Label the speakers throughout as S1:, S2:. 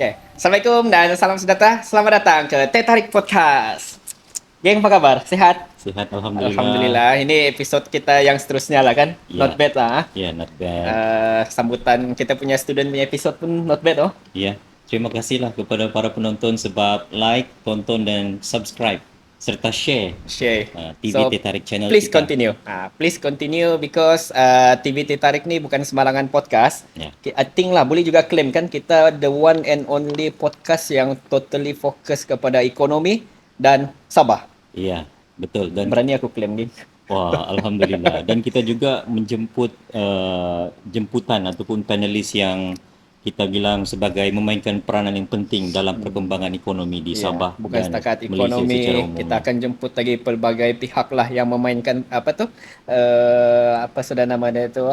S1: Okay. Assalamualaikum dan salam sejahtera. Selamat datang ke Teh Tarik Podcast. Geng, apa kabar? Sehat?
S2: Sihat, Alhamdulillah.
S1: Alhamdulillah. Ini episod kita yang seterusnya lah kan?
S2: Ya.
S1: Not bad lah.
S2: Ya, not bad.
S1: Sambutan kita punya student punya episod pun not bad oh.
S2: Ya, terima kasihlah kepada para penonton sebab like, tonton dan subscribe serta share TV Teh Tarik channel
S1: please
S2: kita.
S1: continue. Please continue because TV Teh Tarik ni bukan sembarangan podcast.
S2: Ya.
S1: I think lah boleh juga claim kan kita the one and only podcast yang totally fokus kepada ekonomi dan Sabah.
S2: Iya, betul. Dan
S1: Berani aku claim ni.
S2: wah, alhamdulillah. Dan kita juga menjemput jemputan ataupun panelis yang kita bilang sebagai memainkan peranan yang penting dalam perkembangan ekonomi di Sabah.
S1: Bukan
S2: dan
S1: setakat
S2: Malaysia
S1: ekonomi,
S2: secara umum.
S1: kita akan jemput lagi pelbagai pihak lah yang memainkan apa sudah nama dia tu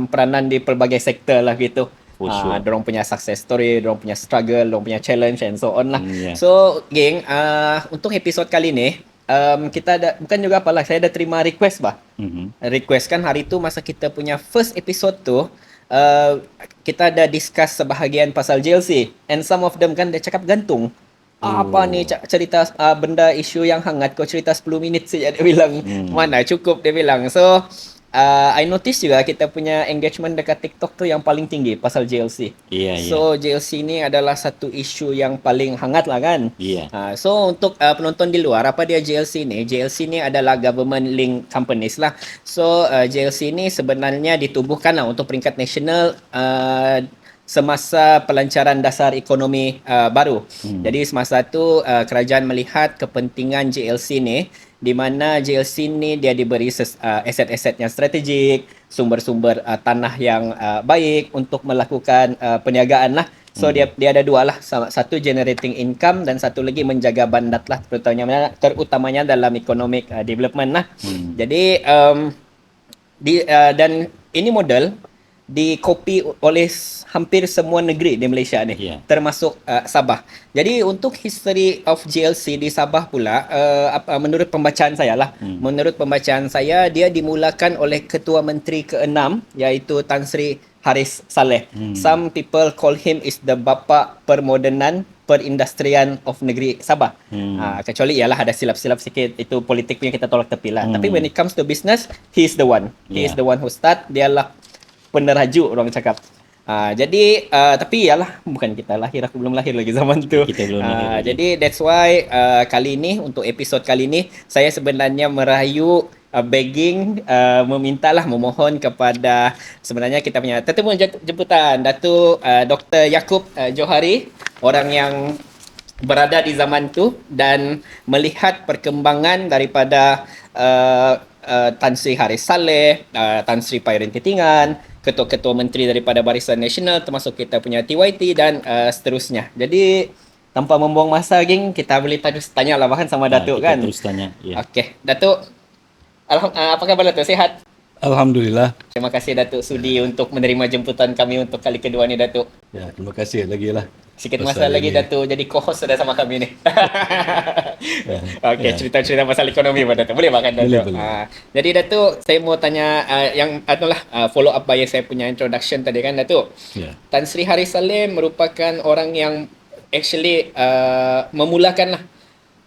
S1: peranan di pelbagai sektor lah gitu.
S2: For sure.
S1: Dorang punya success story, dorang punya struggle, dorang punya challenge and so on lah.
S2: Yeah.
S1: So, geng, untuk episod kali ni kita ada, bukan juga apalah, saya ada terima request bah. Request kan hari tu masa kita punya first episode tu, kita ada discuss sebahagian pasal GLC and some of them kan dia cakap gantung. Apa ni cerita benda isu yang hangat, kau cerita 10 minit saja, dia bilang. Mana cukup, dia bilang. So I notice juga kita punya engagement dekat TikTok tu yang paling tinggi pasal GLC. So GLC ni adalah satu isu yang paling hangat lah kan. So untuk penonton di luar, apa dia GLC ni? GLC ni adalah government link companies lah. So GLC ni sebenarnya ditubuhkan lah untuk peringkat nasional semasa pelancaran dasar ekonomi baru. Jadi semasa tu kerajaan melihat kepentingan GLC ni, di mana GLC ni dia diberi aset-aset yang strategik, sumber-sumber tanah yang baik untuk melakukan perniagaan lah. So dia ada dua lah, satu generating income dan satu lagi menjaga bandat lah, terutamanya dalam economic development lah. Jadi dan ini model dikopi oleh hampir semua negeri di Malaysia ni, termasuk Sabah. Jadi untuk history of GLC di Sabah pula, menurut pembacaan saya lah, menurut pembacaan saya, dia dimulakan oleh Ketua Menteri ke-6 iaitu Tan Sri Haris Saleh. Some people call him is the bapa permodernan perindustrian of negeri Sabah. Kecuali ialah ada silap-silap sikit, itu politik punya kita tolak tepi lah. Tapi when it comes to business, he is the one. He is the one who start. Dialah penerajuk orang cakap. Jadi tapi yalah, bukan kita lahir, aku belum lahir lagi zaman tu.
S2: Kita belum lahir lagi.
S1: Jadi that's why kali ni, untuk episod kali ni, saya sebenarnya merayu, begging, memohon kepada sebenarnya kita punya tetamu jemputan Datuk Dr. Yaakob Johari, orang yang berada di zaman tu dan melihat perkembangan daripada Tan Sri Haris Saleh, Tan Sri Pairin Ketingan, ketua-ketua menteri daripada Barisan Nasional, termasuk kita punya TYT dan seterusnya. Jadi tanpa membuang masa, geng, kita boleh tanya lah bahkan sama Datuk kan.
S2: Terus tanya.
S1: Okey, Datuk, apa khabar Datuk? Sihat?
S3: Alhamdulillah.
S1: Terima kasih Datuk sudi untuk menerima jemputan kami untuk kali kedua ni, Datuk.
S3: Ya, terima kasih lagi lah.
S1: Sikit masa lagi Datuk jadi co-host sudah sama kami ni. Okey, cerita-cerita pasal ekonomi Pak Datuk. Boleh makan Datuk?
S3: Boleh.
S1: Jadi Datuk, saya mau tanya yang follow up by saya punya introduction tadi kan Datuk. Tan Sri Haris Saleh merupakan orang yang actually memulakan lah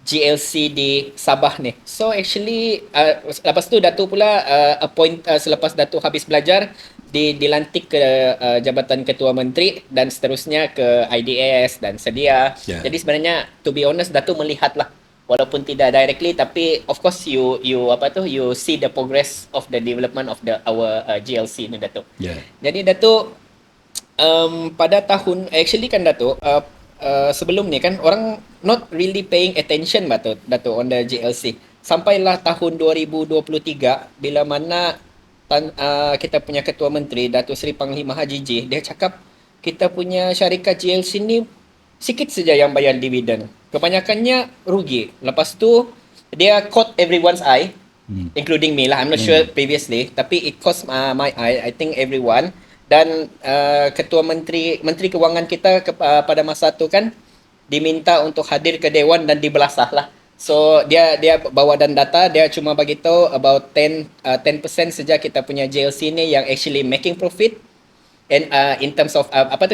S1: GLC di Sabah ni. So actually lepas tu Datuk pula selepas Datuk habis belajar dilantik ke Jabatan Ketua Menteri dan seterusnya ke IDS dan sedia. Jadi sebenarnya to be honest, Datuk melihat lah, walaupun tidak directly, tapi of course you see the progress of the development of our GLC ni Datuk. Jadi Datuk pada tahun actually kan Datuk sebelum ni kan orang not really paying attention Datuk on the GLC. Sampailah tahun 2023 bila mana kita punya Ketua Menteri Datuk Seri Panglima Haji J, dia cakap kita punya syarikat GLC ni sikit saja yang bayar dividen. Kebanyakannya rugi. Lepas tu dia caught everyone's eye, including me lah. I'm not sure previously, tapi it caught my eye, I think everyone. Dan Ketua Menteri Kewangan kita pada masa tu kan diminta untuk hadir ke Dewan dan dibelasah lah. So dia bawa dan data, dia cuma bagi tahu about 10% saja kita punya GLC ni yang actually making profit and in terms of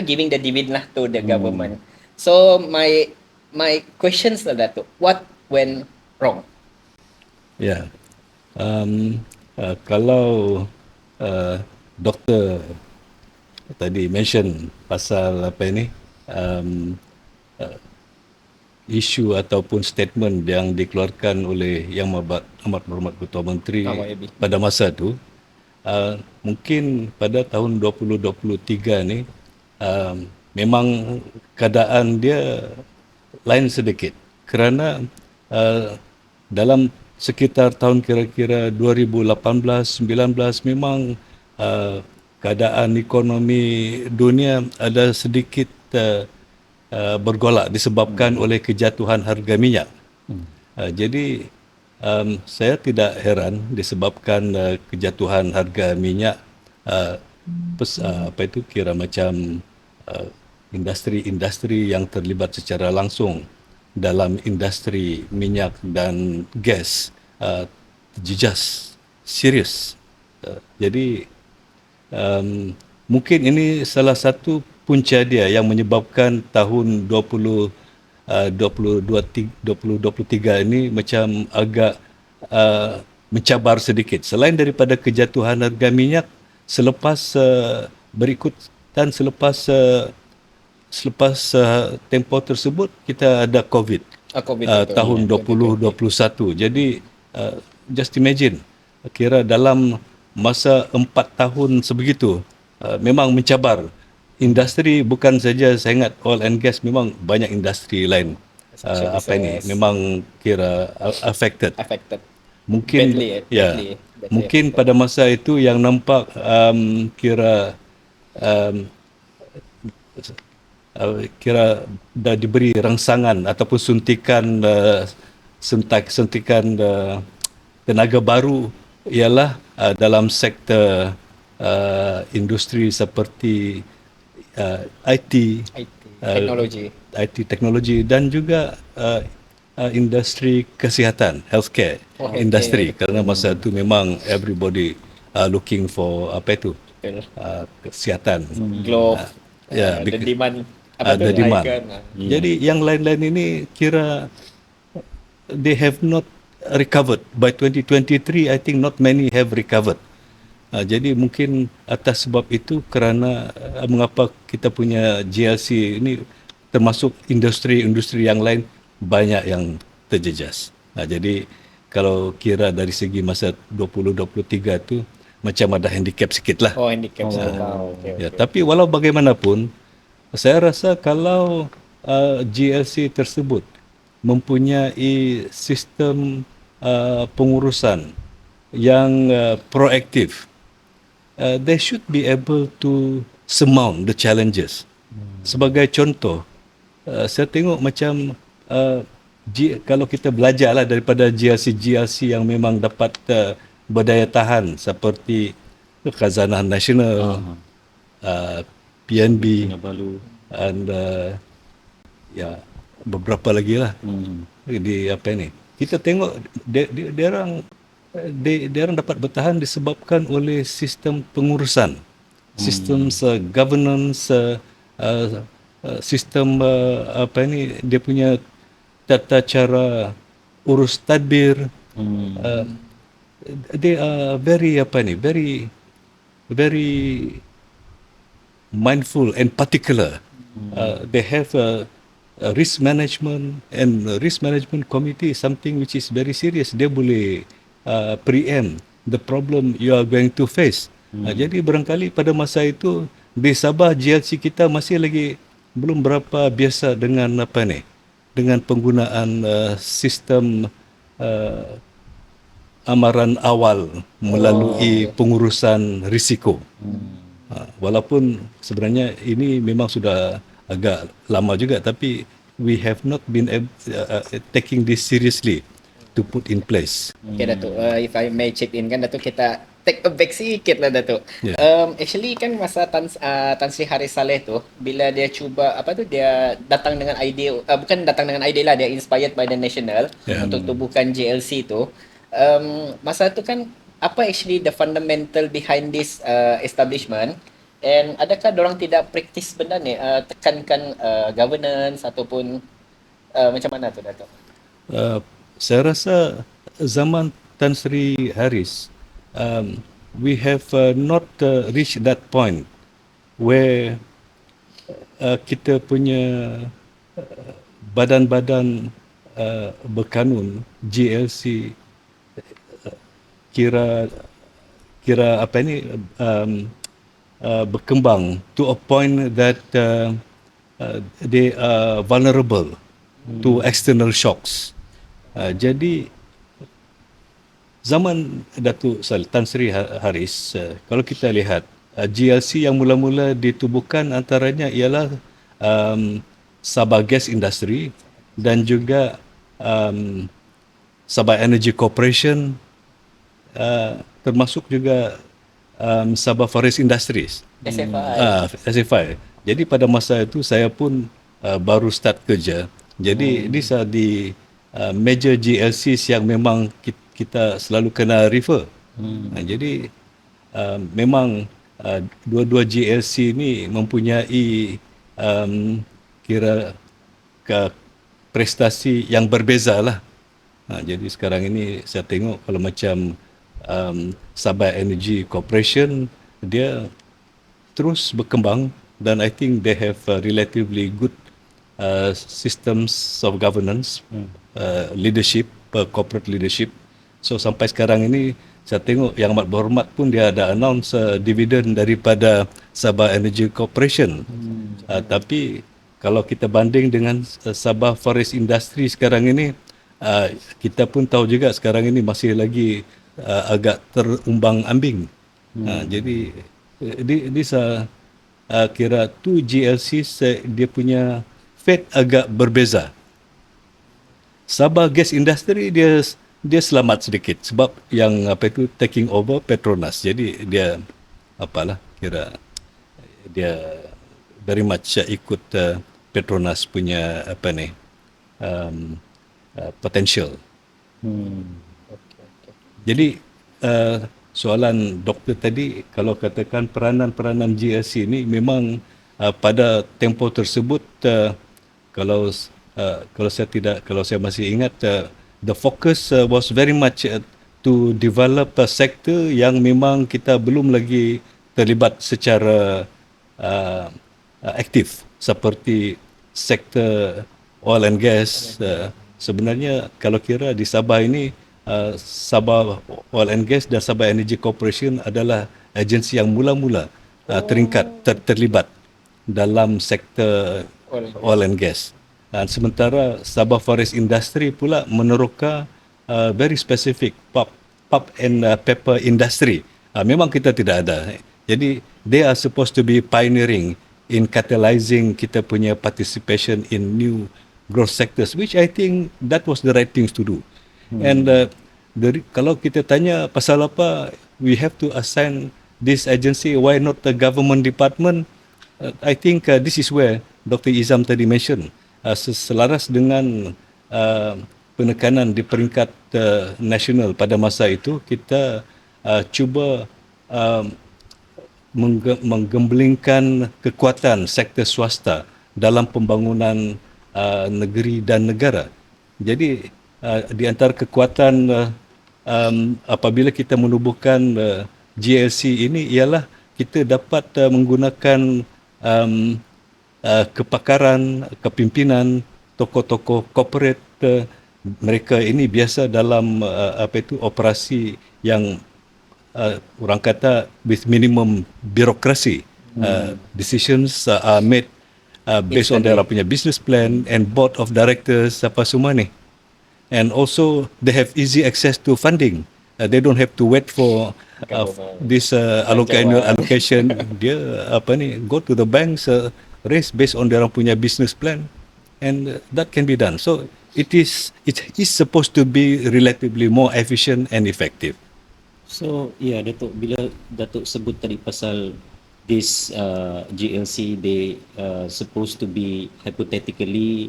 S1: giving the dividend lah to the government. So my questions lah Datuk, what went wrong?
S3: Ya. Kalau doktor tadi mention pasal isu ataupun statement yang dikeluarkan oleh Yang Amat Berhormat Ketua Menteri pada masa itu, mungkin pada tahun 2023 ni memang keadaan dia lain sedikit kerana dalam sekitar tahun kira-kira 2018-19 memang keadaan ekonomi dunia ada sedikit bergolak disebabkan oleh kejatuhan harga minyak. Jadi saya tidak heran disebabkan kejatuhan harga minyak, kira macam industri-industri yang terlibat secara langsung dalam industri minyak dan gas terjejas serius. Jadi mungkin ini salah satu punca dia yang menyebabkan tahun 2023 ini macam agak mencabar sedikit. Selain daripada kejatuhan harga minyak, selepas tempoh tersebut kita ada COVID, tahun 2021. Jadi just imagine, kira dalam masa 4 tahun sebegitu memang mencabar. Industri bukan saja saya ingat oil and gas, memang banyak industri lain memang kira affected. Mungkin badly. Mungkin pada masa itu yang nampak kira dah diberi rangsangan ataupun suntikan tenaga baru ialah dalam sektor industri seperti IT teknologi dan juga industri kesihatan, healthcare industri, kerana masa itu memang everybody looking for kesihatan.
S1: The demand.
S3: The demand. Jadi yang lain-lain ini kira they have not recovered. By 2023, I think not many have recovered. Jadi mungkin atas sebab itu kerana mengapa kita punya GLC ini termasuk industri-industri yang lain banyak yang terjejas. Jadi kalau kira dari segi masa 2023 tu macam ada handicap sikit lah.
S1: Handicap sikit.
S3: Okay. Tapi walau bagaimanapun, saya rasa kalau GLC tersebut mempunyai sistem pengurusan yang proaktif, they should be able to surmount the challenges. Sebagai contoh, saya tengok macam kalau kita belajarlah daripada GLC yang memang dapat berdaya tahan seperti Khazanah Nasional, PNB dan beberapa lagi lah di kita tengok dia orang dapat bertahan disebabkan oleh sistem pengurusan, sistem governance, sistem dia punya tata cara urus tadbir. They are very mindful and particular. They have a risk management, and risk management committee is something which is very serious. Dia boleh preempt the problem you are going to face. Jadi barangkali pada masa itu di Sabah GLC kita masih lagi belum berapa biasa dengan dengan penggunaan sistem amaran awal melalui pengurusan risiko. Walaupun sebenarnya ini memang sudah agak lama juga, tapi we have not been taking this seriously to put in place.
S1: Okay, Datuk, if I may chip in kan, Datuk, kita take a back sikit lah, Datuk. Actually kan masa Tan Sri Haris Saleh tu, bila dia cuba dia datang dengan idea, bukan datang dengan idea lah, dia inspired by the national untuk tubuhkan GLC tu. Masa tu kan apa actually the fundamental behind this establishment, And adakah diorang tidak praktis benda ni, tekankan governance ataupun macam mana tu Dato'?
S3: Saya rasa zaman Tan Sri Haris, we have not reached that point where kita punya badan-badan berkanun GLC kira apa ni berkembang to a point that they are vulnerable to external shocks. Jadi zaman Datuk Tan Sri Haris, kalau kita lihat GLC yang mula-mula ditubuhkan antaranya ialah Sabah Gas Industry dan juga Sabah Energy Corporation, termasuk juga Sabah Forest Industries, SFI. Jadi pada masa itu saya pun baru start kerja. Jadi these are the major GLCs yang memang kita selalu kena refer. Jadi memang dua-dua GLC ni mempunyai kira prestasi yang berbeza lah. Jadi sekarang ini saya tengok kalau macam Sabah Energy Corporation, dia terus berkembang dan I think they have relatively good systems of governance, leadership, corporate leadership. So sampai sekarang ini saya tengok Yang Amat Berhormat pun dia ada announce dividen daripada Sabah Energy Corporation. Tapi kalau kita banding dengan Sabah Forest Industry sekarang ini, kita pun tahu juga sekarang ini masih lagi agak terumbang-ambing. Jadi these are kira two GLCs, dia punya fate agak berbeza. Sabah Gas Industry dia selamat sedikit sebab yang apa itu taking over Petronas. Jadi dia apalah kira dia very much ikut Petronas punya apa ni potential. Jadi soalan doktor tadi, kalau katakan peranan-peranan GLC ini memang pada tempoh tersebut, kalau saya masih ingat, the focus was very much to develop a sector yang memang kita belum lagi terlibat secara aktif, seperti sektor oil and gas. Sebenarnya kalau kira di Sabah ini, Sabah Oil and Gas dan Sabah Energy Corporation adalah agensi yang mula-mula terlibat dalam sektor oil and gas. Dan sementara Sabah Forest Industry pula meneroka very specific pulp and paper industry. Memang kita tidak ada. Jadi they are supposed to be pioneering in catalyzing kita punya participation in new growth sectors, which I think that was the right things to do. And kalau kita tanya pasal apa we have to assign this agency, why not the government department? I think this is where Dr. Izam tadi mention, selaras dengan penekanan di peringkat nasional pada masa itu, kita cuba menggemblengkan kekuatan sektor swasta dalam pembangunan negeri dan negara. Jadi di antara kekuatan apabila kita menubuhkan GLC ini ialah kita dapat menggunakan kepakaran, kepimpinan tokoh-tokoh corporate. Mereka ini biasa dalam operasi yang orang kata with minimum bureaucracy. Decisions are made based on their punya business plan and board of directors apa semua ni. And also they have easy access to funding. They don't have to wait for this annual allocation. Dia go to the banks, raise based on their punya business plan, and that can be done. So it is supposed to be relatively more efficient and effective.
S2: So Datuk, bila Datuk sebut tadi pasal this GLC, they supposed to be hypothetically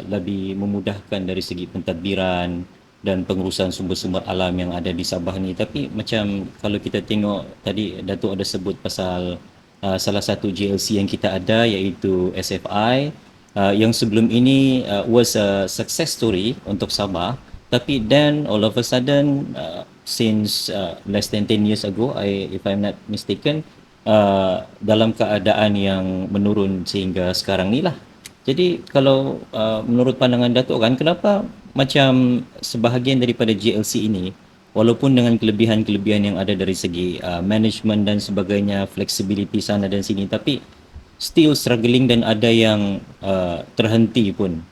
S2: lebih memudahkan dari segi pentadbiran dan pengurusan sumber-sumber alam yang ada di Sabah ni. Tapi macam kalau kita tengok tadi Datuk ada sebut pasal salah satu GLC yang kita ada iaitu SFI, yang sebelum ini was a success story untuk Sabah, tapi then all of a sudden since less than 10 years ago, if I'm not mistaken, dalam keadaan yang menurun sehingga sekarang ni lah. Jadi kalau menurut pandangan Datuk kan, kenapa macam sebahagian daripada GLC ini, walaupun dengan kelebihan-kelebihan yang ada dari segi management dan sebagainya, flexibility sana dan sini, tapi still struggling dan ada yang terhenti pun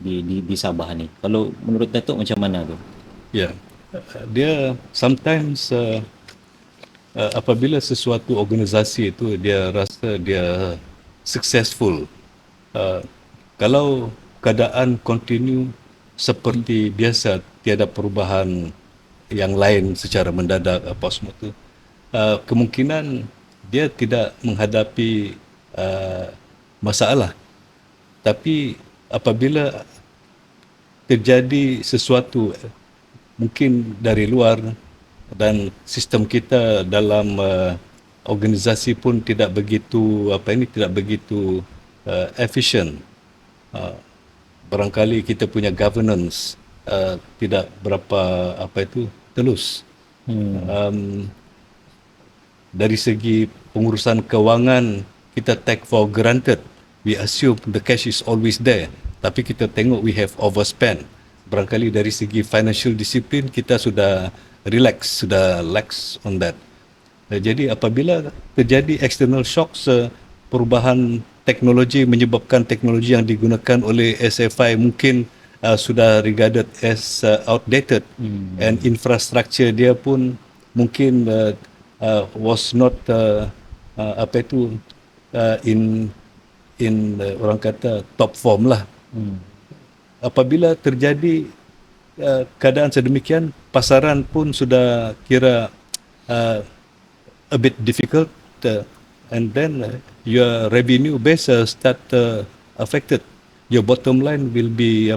S2: di Sabah ni. Kalau menurut Datuk macam mana tu?
S3: Ya, dia sometimes apabila sesuatu organisasi itu dia rasa dia successful, kalau keadaan continue seperti biasa, tiada perubahan yang lain secara mendadak apa semua tu, kemungkinan dia tidak menghadapi masalah. Tapi apabila terjadi sesuatu mungkin dari luar dan sistem kita dalam organisasi pun tidak begitu tidak begitu efficient, barangkali kita punya governance tidak berapa telus. Dari segi pengurusan kewangan kita take for granted, we assume the cash is always there, tapi kita tengok we have overspent. Barangkali dari segi financial discipline kita sudah relax, sudah lax on that. Jadi apabila terjadi external shocks, perubahan teknologi menyebabkan teknologi yang digunakan oleh SFI mungkin sudah regarded as outdated, and infrastructure dia pun mungkin was not in orang kata top form lah. Apabila terjadi keadaan sedemikian, pasaran pun sudah kira a bit difficult, and then your revenue base start affected. Your bottom line will be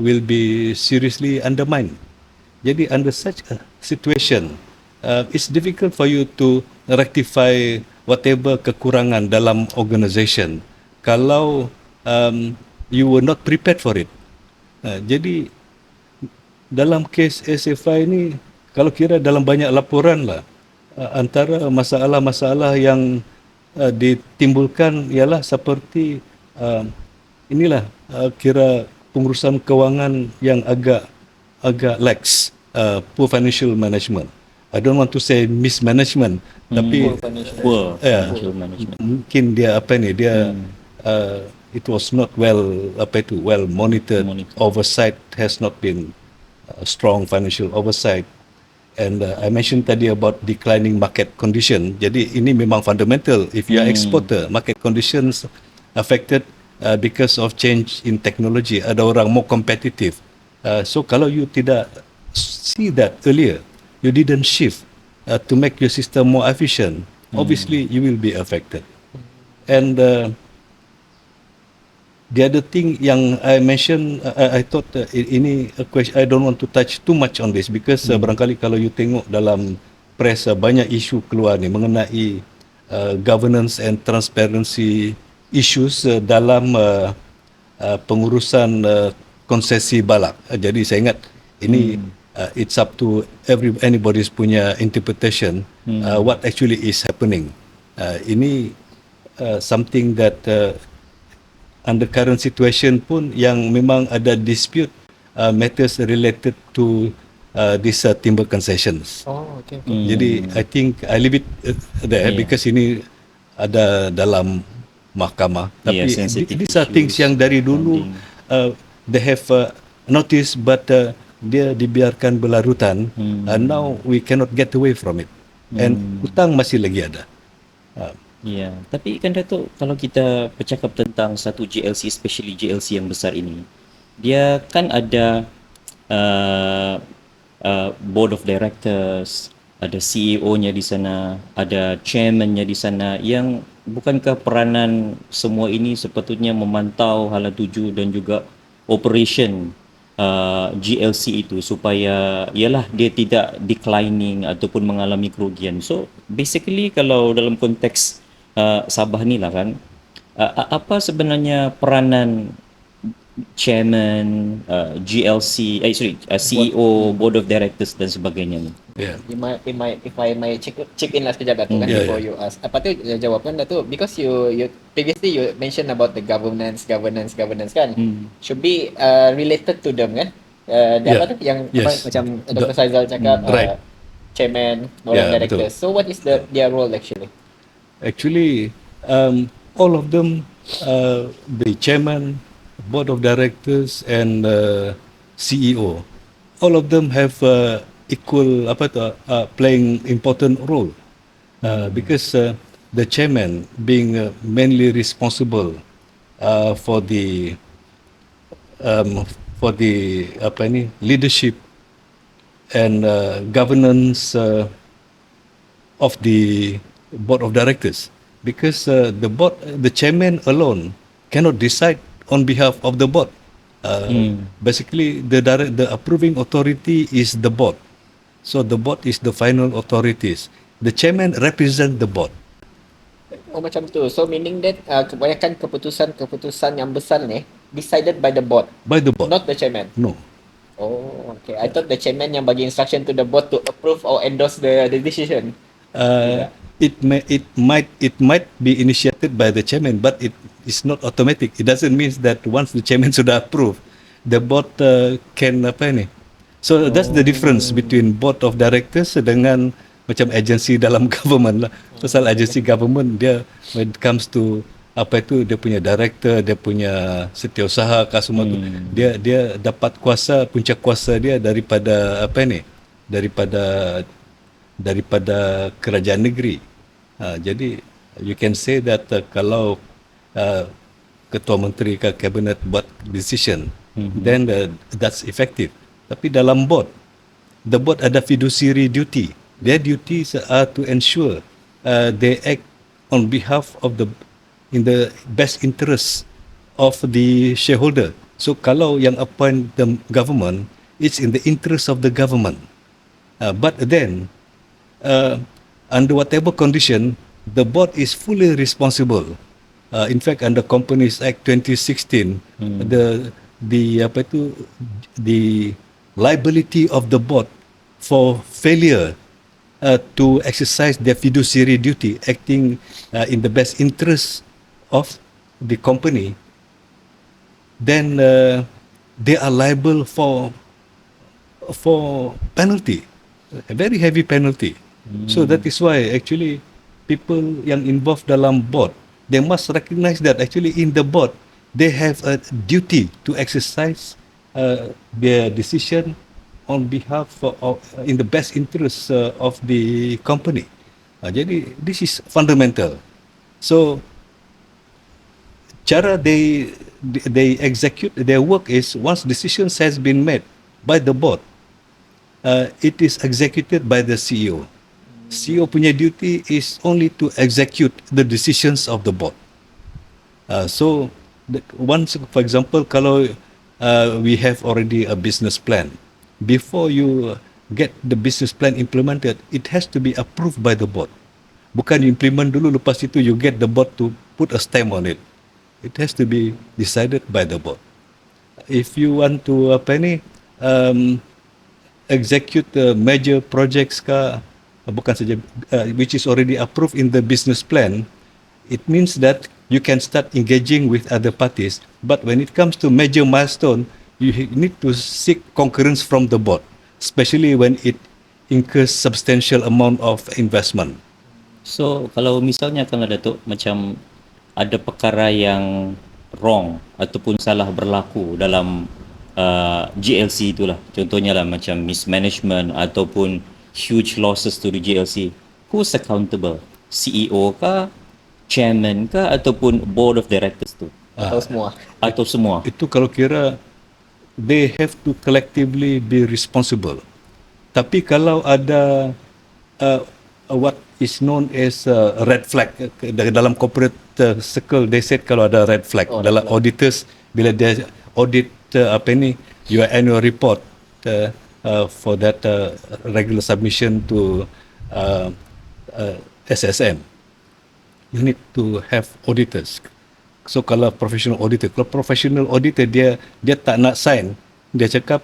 S3: will be seriously undermined. Jadi under such a situation, it's difficult for you to rectify whatever kekurangan dalam organisation kalau you were not prepared for it. Jadi dalam kes SFI ini, kalau kira dalam banyak laporan lah, antara masalah-masalah yang ditimbulkan ialah seperti kira pengurusan kewangan yang agak lax, poor financial management. I don't want to say mismanagement, tapi
S2: Poor financial management.
S3: mungkin dia it was not well monitored. Oversight has not been strong, financial oversight. And I mentioned tadi about declining market condition. Jadi ini memang fundamental. If you are exporter, market conditions affected because of change in technology. Ada orang more competitive. So kalau you tidak see that earlier, you didn't shift to make your system more efficient, obviously you will be affected. And the other thing yang I mentioned, I thought ini a question, I don't want to touch too much on this because barangkali kalau you tengok dalam press banyak isu keluar ni mengenai governance and transparency issues dalam pengurusan konsesi balak. Jadi saya ingat ini it's up to anybody's punya interpretation what actually is happening. Ini something that under current situation pun yang memang ada dispute matters related to this timber concessions.
S1: Oh, okay.
S3: Jadi I think I leave it there because ini ada dalam mahkamah. Tapi these are things yang dari dulu they have noticed, but dia dibiarkan berlarutan, and now we cannot get away from it. And hutang masih lagi ada.
S2: Ya, tapi kan Datuk, kalau kita bercakap tentang satu GLC, especially GLC yang besar ini, dia kan ada board of directors, ada CEO-nya di sana, ada chairman-nya di sana, yang bukankah peranan semua ini sepatutnya memantau hala tuju dan juga operation GLC itu supaya ialah dia tidak declining ataupun mengalami kerugian. So basically kalau dalam konteks Sabah ni lah kan, apa sebenarnya peranan chairman, GLC, CEO, board of directors dan sebagainya ni?
S3: Yeah.
S1: If I may chip in lah sekejap Datuk kan,
S3: Yeah,
S1: before you ask. Apa tu jawapan Datuk? Because you previously you mentioned about the governance kan, should be related to them kan. Apa tu yang apa,
S3: Yes.
S1: macam Dr. Faizal cakap,
S3: Right.
S1: chairman, board of
S3: Yeah,
S1: directors. So what is their role actually?
S3: Actually, all of them, the chairman, board of directors, and CEO, all of them have equal playing important role because the chairman being mainly responsible for the leadership and governance of the board of directors, because the chairman alone cannot decide on behalf of the board. Basically, the approving authority is the board, so the board is the final authorities. The chairman represent the board.
S1: Oh macam tu. So meaning that kebanyakan keputusan yang besar ni decided by the board,
S3: By the board.
S1: not the chairman.
S3: No.
S1: Oh, okay. I thought the chairman yang bagi instruction to the board to approve or endorse the decision.
S3: It might be initiated by the chairman, but it is not automatic. It doesn't mean that once the chairman sudah approve, the board can apa ni. So that's the difference between board of directors dengan macam agensi dalam government lah. Pasal agensi government dia when it comes to apa itu dia punya director, dia punya setiausaha kah semua tu, dia dapat kuasa, punca kuasa dia daripada apa ni, daripada kerajaan negeri. Jadi you can say that kalau ketua menteri ke cabinet buat decision, then that's effective. Tapi dalam board, the board ada fiduciary duty. Their duties are to ensure they act on behalf of in the best interest of the shareholder. So kalau yang appoint the government, it's in the interest of the government. But then, under whatever condition, the board is fully responsible. In fact, under Companies Act 2016, the liability of the board for failure to exercise their fiduciary duty, acting in the best interest of the company, then they are liable for penalty, a very heavy penalty. So that is why actually people yang involved dalam board, they must recognize that actually in the board they have a duty to exercise their decision on behalf of in the best interest of the company. Jadi this is fundamental. So cara they execute their work is once decisions has been made by the board, it is executed by the CEO. CEO punya duty is only to execute the decisions of the board. So once, for example, kalau we have already a business plan, before you get the business plan implemented, it has to be approved by the board. Bukan you implement dulu, lepas itu you get the board to put a stamp on it. It has to be decided by the board. If you want to execute major projects bukan saja which is already approved in the business plan, it means that you can start engaging with other parties. But when it comes to major milestone, you need to seek concurrence from the board, especially when it incurs substantial amount of investment.
S2: So kalau misalnya kalau Datuk macam ada perkara yang wrong ataupun salah berlaku dalam GLC itulah, contohnya lah macam mismanagement ataupun huge losses to the GLC, who's accountable? CEO kah, chairman kah, ataupun board of directors tu? Atau semua?
S3: Itu kalau kira they have to collectively be responsible. Tapi kalau ada what is known as red flag dalam corporate circle, they said kalau ada red flag dalam auditors, bila dia audit your annual report for that regular submission to SSM, you need to have auditors. So kalau professional auditor dia tak nak sign, dia cakap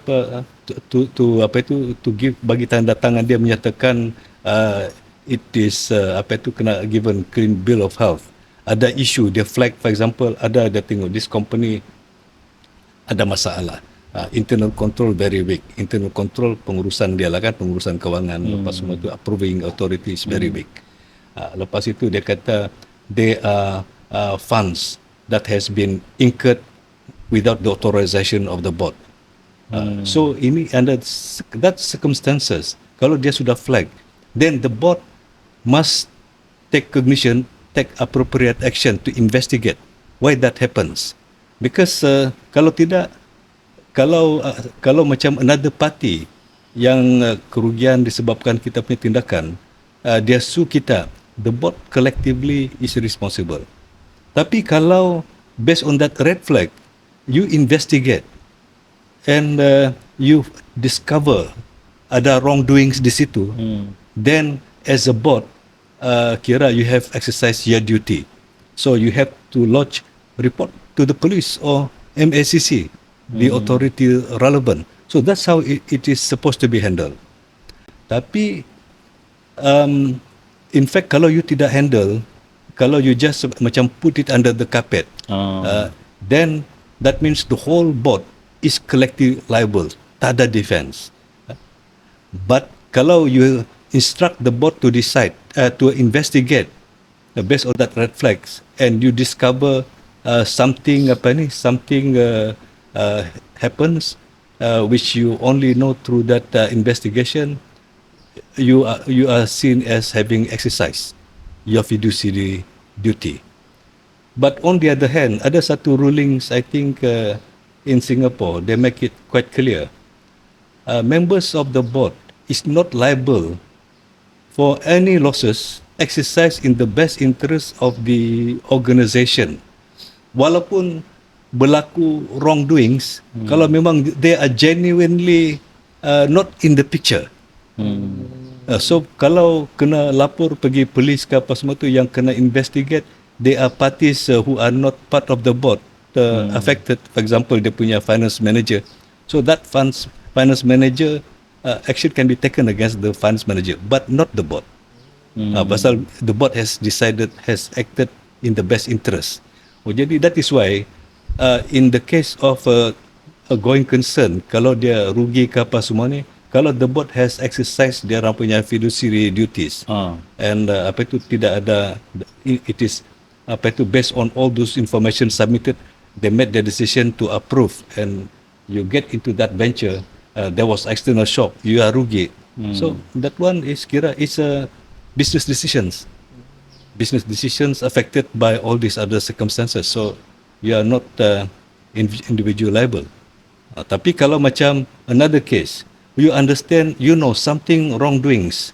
S3: to give, bagi tanda tangan dia menyatakan it is kena given clean bill of health. Ada isu dia flag, for example, dia tengok this company ada masalah. Internal control very weak. Internal control pengurusan dia lah kan, pengurusan kewangan, lepas semua tu approving authority is very weak. Lepas itu dia kata there are funds that has been incurred without the authorization of the board. So ini under that circumstances, kalau dia sudah flag, then the board must take cognition, take appropriate action to investigate why that happens. Because kalau tidak, kalau macam another party yang kerugian disebabkan kita punya tindakan, dia sue kita, the board collectively is responsible. Tapi kalau based on that red flag, you investigate and you discover ada wrongdoings di situ, then as a board, kira you have exercised your duty. So you have to lodge report to the police or MACC, the authority relevant. So that's how it is supposed to be handled. Tapi in fact kalau you tidak handle, kalau you just macam put it under the carpet, then that means the whole board is collectively liable, tak ada defense. But kalau you instruct the board to decide, to investigate based on that red flags, and you discover something happens, which you only know through that investigation, you are seen as having exercised your fiduciary duty. But on the other hand, ada satu rulings, I think in Singapore, they make it quite clear. Members of the board is not liable for any losses exercised in the best interest of the organisation. Walaupun berlaku wrongdoings, kalau memang they are genuinely not in the picture. So kalau kena lapor pergi polis ke apa semua tu, yang kena investigate, they are parties who are not part of the board affected. For example, dia punya finance manager. So that finance manager action can be taken against the finance manager, but not the board. Pasal the board has acted in the best interest. Jadi that is why in the case of a going concern, kalau dia rugi ke apa semua ni, kalau the board has exercised dia orang punya fiduciary duties, and tidak ada, it is based on all those information submitted, they made the decision to approve, and you get into that venture, there was external shock, you are rugi. So that one is kira is a business decisions affected by all these other circumstances. So you are not individual liable. Tapi kalau macam another case, you understand, you know something wrongdoings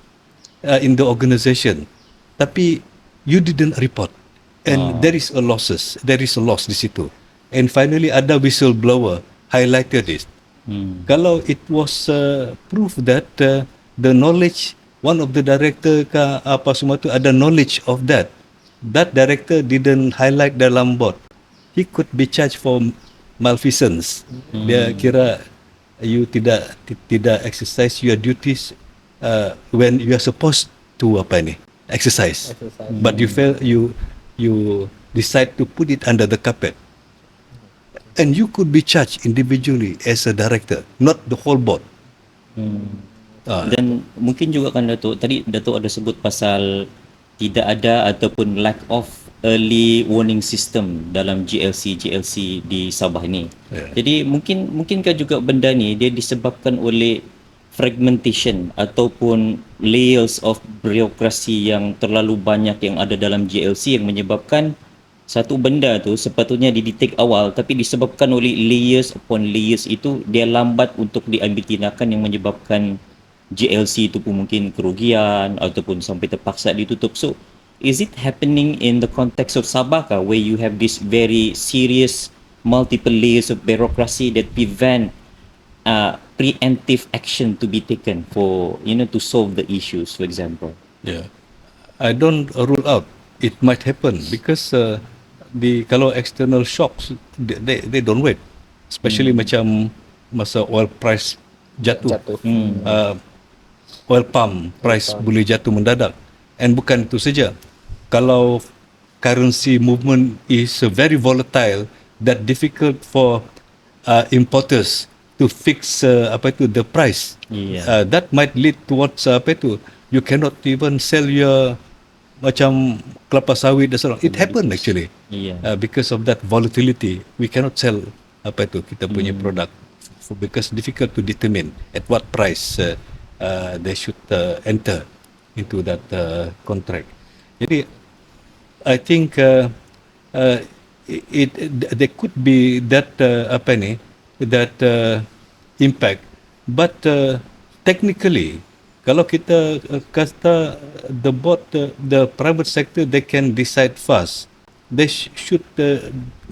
S3: in the organisation, tapi you didn't report, and there is a loss di situ, and finally ada whistleblower highlighted it. Kalau it was proof that the knowledge, one of the director ke apa semua tu ada knowledge of that director didn't highlight dalam board, he could be charged for malfeasance. Dia kira you tidak exercise your duties when you are supposed to exercise. But you fail, you decide to put it under the carpet, and you could be charged individually as a director, not the whole board.
S2: Dan mungkin juga kan Datuk, tadi Datuk ada sebut pasal tidak ada ataupun lack of early warning system dalam GLC di Sabah ni. Jadi mungkinkah juga benda ni dia disebabkan oleh fragmentation ataupun layers of bureaucracy yang terlalu banyak yang ada dalam GLC, yang menyebabkan satu benda tu sepatutnya didetek awal, tapi disebabkan oleh layers upon layers itu, dia lambat untuk diambil tindakan, yang menyebabkan GLC itu pun mungkin kerugian ataupun sampai terpaksa ditutup. So is it happening in the context of Sabah where you have this very serious multiple layers of bureaucracy that prevent preemptive action to be taken for to solve the issues, for example?
S3: Yeah, I don't rule out it might happen because kalau external shocks they don't wait, especially macam masa oil price jatuh. Oil palm price boleh jatuh mendadak. And bukan itu saja, kalau currency movement is very volatile, that difficult for importers to fix the price. That might lead towards you cannot even sell your macam kelapa sawit dan sebagainya. It happened actually. Because of that volatility, we cannot sell kita punya product because difficult to determine at what price they should enter into that contract. Jadi I think there could be that that impact, but technically kalau kita kata the board, the private sector, they can decide fast. They should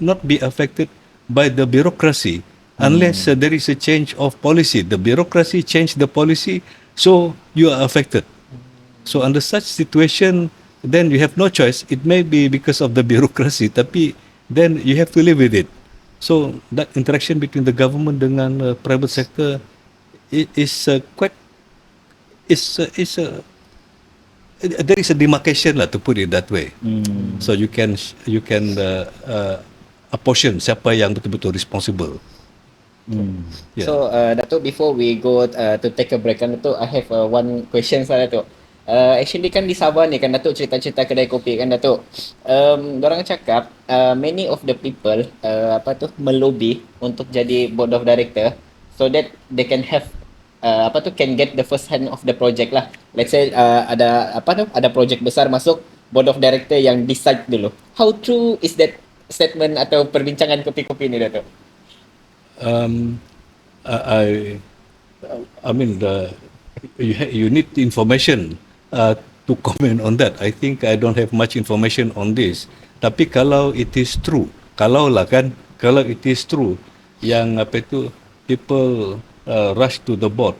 S3: not be affected by the bureaucracy unless there is a change of policy. The bureaucracy change the policy, so you are affected. So under such situation, then you have no choice. It may be because of the bureaucracy, tapi then you have to live with it. So that interaction between the government dengan private sector there is a demarcation lah, to put it that way. So you can apportion siapa yang betul-betul responsible.
S1: So Dato', before we go to take a break kan Dato', I have one question lah Dato'. Actually kan di Sabah ni kan Dato' cerita-cerita kedai kopi kan Dato'. Dorang cakap many of the people melobi untuk jadi board of director so that they can have can get the first hand of the project lah. Let's say ada project besar masuk, board of director yang decide dulu. How true is that statement atau perbincangan kopi-kopi ni Dato'?
S3: I mean you need information to comment on that. I think I don't have much information on this. Tapi kalau it is true, kalau it is true yang people rush to the board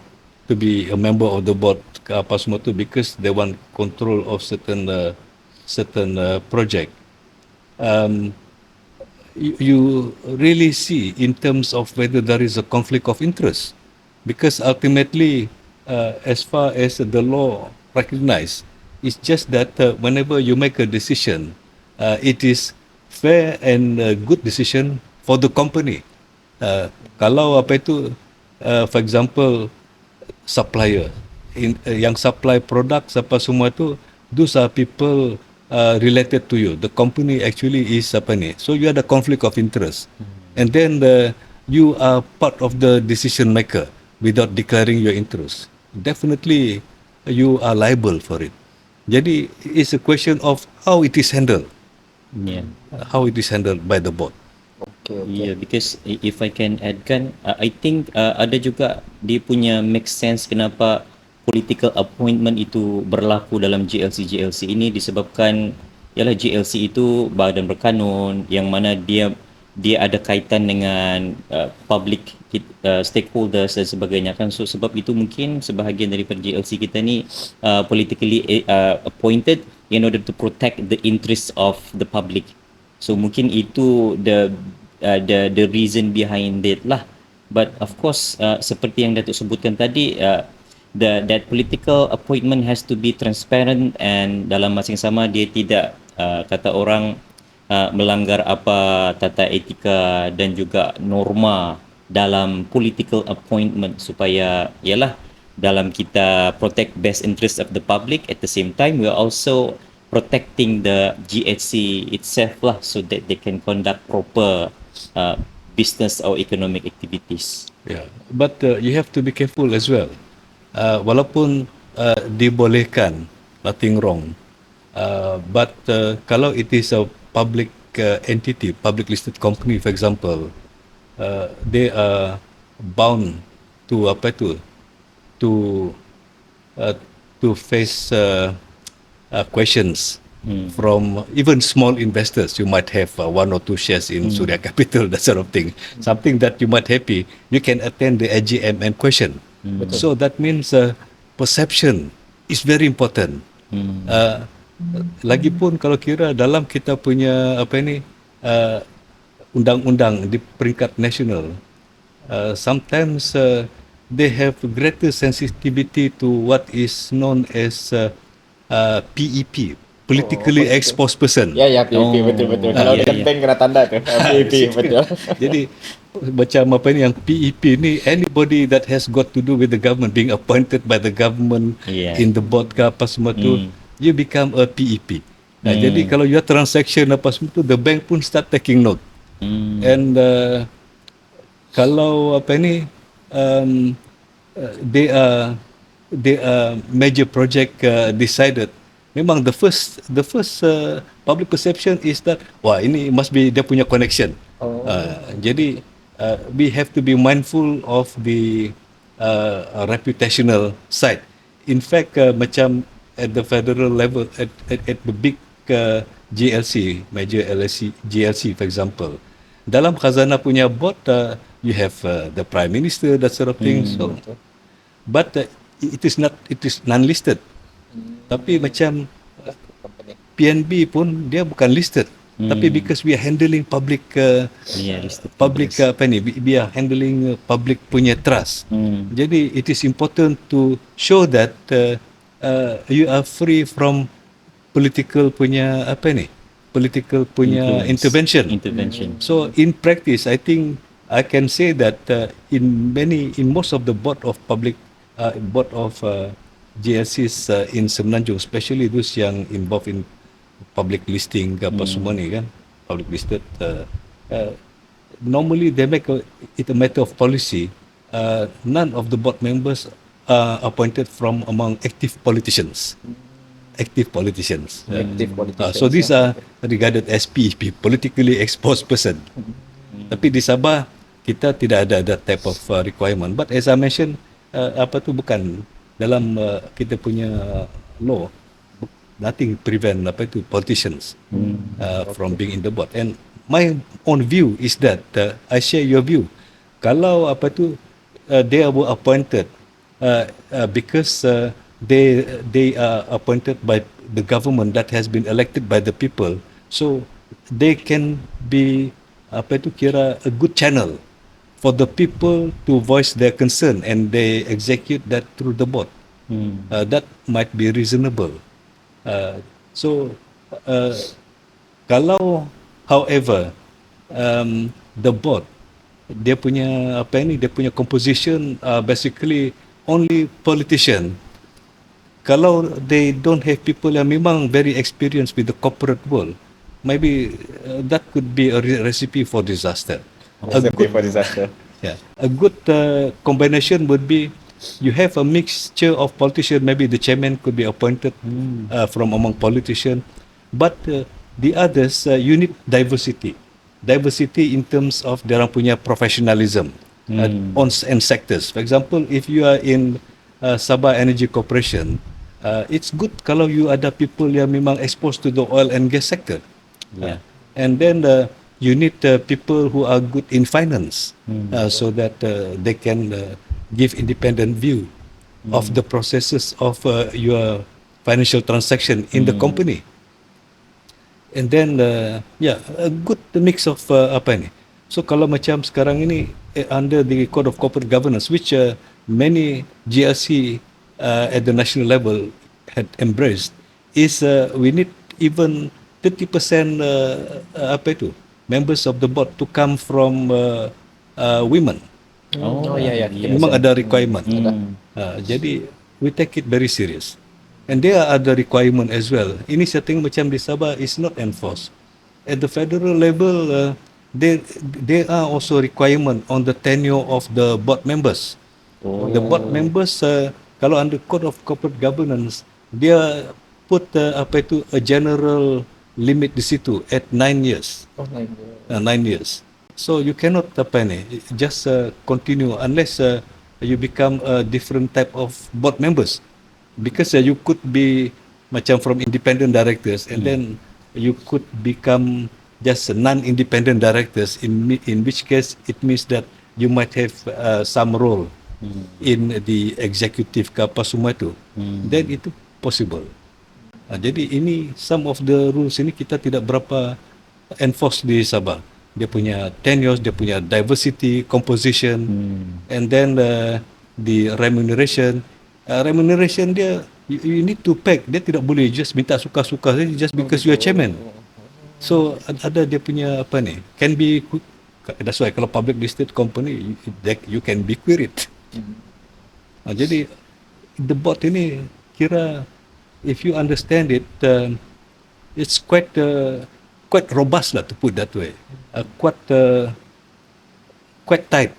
S3: to be a member of the board apa semua tu because they want control of certain project. You really see in terms of whether there is a conflict of interest, because ultimately as far as the law recognize, it's just that whenever you make a decision, it is fair and good decision for the company. Kalau for example supplier yang supply product apa semua tu, those are people related to you. The company actually is so you ada conflict of interest, and then you are part of the decision maker without declaring your interest. Definitely you are liable for it. Jadi it's a question of how it is handled. How it is handled by the board.
S2: Okay. Because if I can add kan, I think ada juga dia punya make sense kenapa political appointment itu berlaku dalam GLC ini disebabkan ialah GLC itu badan berkanun yang mana dia ada kaitan dengan public stakeholders dan sebagainya kan. So sebab itu mungkin sebahagian daripada GLC kita ni politically appointed in order to protect the interests of the public. So mungkin itu the reason behind it lah. But of course seperti yang Datuk sebutkan tadi, that political appointment has to be transparent, and dalam masa yang sama dia tidak kata orang melanggar apa tata etika dan juga norma dalam political appointment, supaya ialah dalam kita protect best interest of the public, at the same time we are also protecting the GHC itself lah, so that they can conduct proper business or economic activities.
S3: But you have to be careful as well. Walaupun dibolehkan, nothing wrong, but kalau it is a public entity, public listed company for example, they are bound to to face questions from even small investors. You might have 1 or 2 shares in Surya Capital, that sort of thing. Something that you might happy, you can attend the AGM and question. So that means perception is very important. Lagipun kalau kira dalam kita punya uh, undang-undang di peringkat nasional, sometimes they have greater sensitivity to what is known as PEP, politically
S1: Apa tu?
S3: exposed person.
S1: Ya, ya, PAP, betul-betul. Kalau
S2: ya,
S1: di
S2: ya.
S1: Kenteng kena tanda tu. PAP, betul.
S3: Jadi macam yang PEP ni, anybody that has got to do with the government, being appointed by the government
S2: Yeah.
S3: in the board ke apa semua tu, you become a PEP. Jadi kalau your transaction apa semua tu, the bank pun start taking note. And kalau um, they are major project decided, memang the first public perception is that wah, ini must be dia punya connection. Jadi we have to be mindful of the reputational side. In fact, macam at the federal level, at the big GLC, major GLC for example, dalam khazanah punya board, you have the prime minister, that sort of thing. So, but it is non-listed. Tapi macam PNB pun dia bukan listed. Tapi because we are handling public we are handling public punya trust. Jadi it is important to show that you are free from political punya political punya intervention. So in practice, I think I can say that in most of the board of GLCs in Semenanjung, especially those yang involved in public listing ke apa semua ni kan, public listed, normally they make it a matter of policy. None of the board members are appointed from among active politicians. So these are regarded as PEP, politically exposed person. Tapi di Sabah kita tidak ada that type of requirement. But as I mentioned, bukan dalam kita punya law, nothing prevent politicians from being in the board. And my own view is that I share your view. Kalau they were appointed because they are appointed by the government that has been elected by the people, so they can be kira a good channel for the people to voice their concern, and they execute that through the board. That might be reasonable. Kalau however the board dia punya composition basically only politician, kalau they don't have people yang memang very experienced with the corporate world, maybe that could be a recipe for disaster. A good combination would be you have a mixture of politicians. Maybe the chairman could be appointed from among politicians, but the others, you need diversity in terms of their punya professionalism on and sectors. For example, if you are in Sabah Energy Corporation, it's good kalau you ada people yang memang exposed to the oil and gas sector. And then you need people who are good in finance, so that they can give independent view of the processes of your financial transaction in the company. And then a good mix of So kalau macam sekarang ini under the Code of Corporate Governance, which many GLC at the national level had embraced, is we need even 30% members of the board to come from women. Memang ada requirement. Jadi we take it very serious. And there are other requirement as well. Ini saya tengok macam di Sabah is not enforced. At the federal level, there are also requirement on the tenure of the board members. The board members, kalau under Code of Corporate Governance, dia put a general limit di situ at 9 years. 9 years. So you cannot just continue unless you become a different type of board members, because you could be macam from independent directors, and then you could become just non-independent directors, in which case it means that you might have some role in the executive ke apa semua tu. Then itu possible. Jadi ini some of the rules ini kita tidak berapa enforce di Sabah. Dia punya tenures, dia punya diversity, composition, and then the remuneration. Remuneration dia, you need to peg. Dia tidak boleh just minta suka-suka saja just because you are chairman. So ada dia punya apa ni? Can be, that's why kalau public listed company, you can be queried. Jadi the board ini kira, if you understand it, it's quite robust lah, to put that way. Quite tight,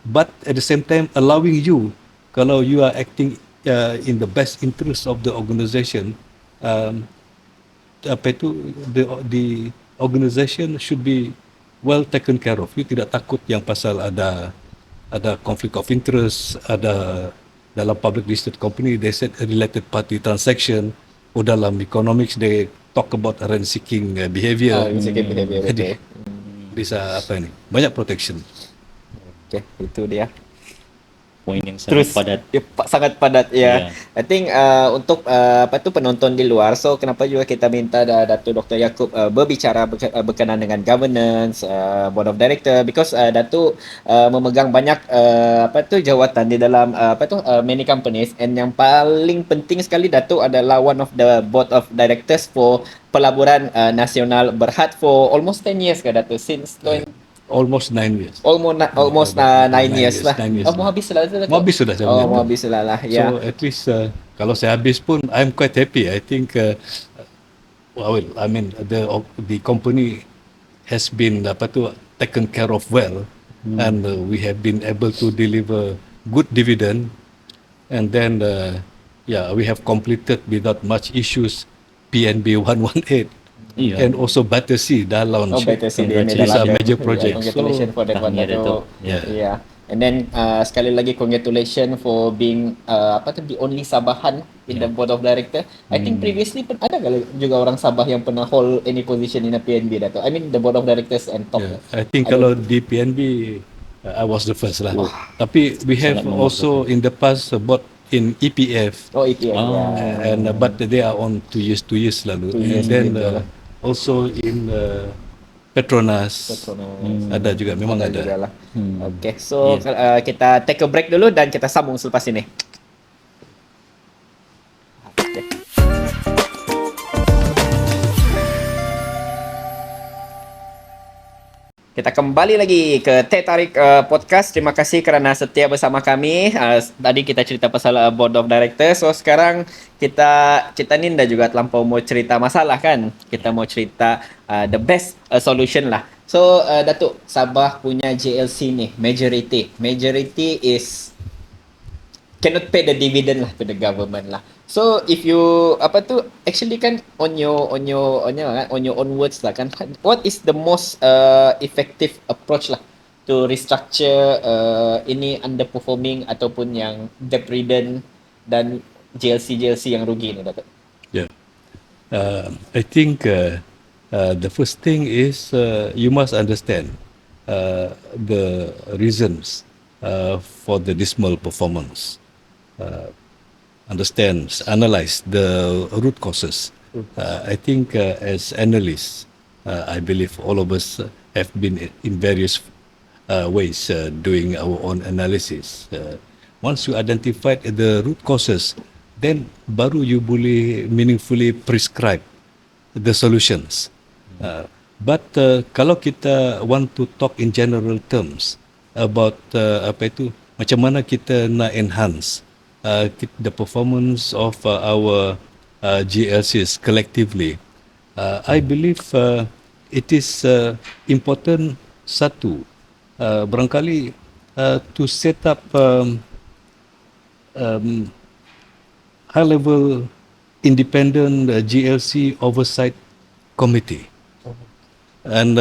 S3: but at the same time allowing you, kalau you are acting in the best interest of the organisation, the organisation should be well taken care of. You tidak takut yang pasal ada conflict of interest, ada dalam public listed company they said related party transaction, or dalam economics they talk about rent seeking behavior.
S1: Seeking behavior,
S3: Jadi bisa apa ini, banyak protection.
S1: Okay, itu dia.
S2: Poin yang sangat padat.
S1: Sangat padat ya. I think untuk penonton di luar, so kenapa juga kita minta Datuk Dr. Yaakob berbicara berkenaan dengan governance, board of director, because Datuk memegang banyak jawatan di dalam many companies, and yang paling penting sekali Datuk adalah one of the board of directors for Pelaburan Nasional Berhad for almost 10 years ke Datuk, since
S3: Almost 9 years.
S1: Almost 9 years lah. Mau habis lah.
S3: Mau habis sudah.
S1: Mau habis lah. Yeah.
S3: So at least kalau saya habis pun, I'm quite happy. I think, I mean the company has been taken care of well, and we have been able to deliver good dividend, and then we have completed without much issues PNB 118. And also Battersea dah launch.
S1: Battersea
S3: is a major project.
S1: Congratulations for that one. Yeah. And then sekali lagi congratulations for being the only Sabahan in the board of director. I think previously pun ada juga orang Sabah yang pernah hold any position in a PNB Dato. I mean the board of directors and top.
S3: I think kalau di PNB I was the first lah. Tapi we have also in the past board in EP04.
S1: EP04.
S3: And but they are on 2 years lalu. And then also in Petronas. Ada juga, memang ada.
S1: Okay, so kita take a break dulu dan kita sambung selepas ini. Kita kembali lagi ke Teh Tarik podcast. Terima kasih kerana setia bersama kami. Tadi kita cerita pasal board of directors. So sekarang kita ni dah juga terlampau mau cerita masalah kan. Kita mau cerita the best solution lah. So Datuk, Sabah punya GLC ni majority is cannot pay the dividend lah to the government lah. So if you actually kan on your own words lah kan, what is the most effective approach lah to restructure ini underperforming ataupun yang debt ridden dan GLC yang rugi ni Datuk?
S3: I think the first thing is you must understand the reasons for the dismal performance. Analyze the root causes. I think as analysts, I believe all of us have been in various ways doing our own analysis. Once you identify the root causes, then baru you boleh meaningfully prescribe the solutions. But kalau kita want to talk in general terms about macam mana kita nak enhance the performance of our GLCs collectively, I believe it is important barangkali to set up high level independent GLC oversight committee, and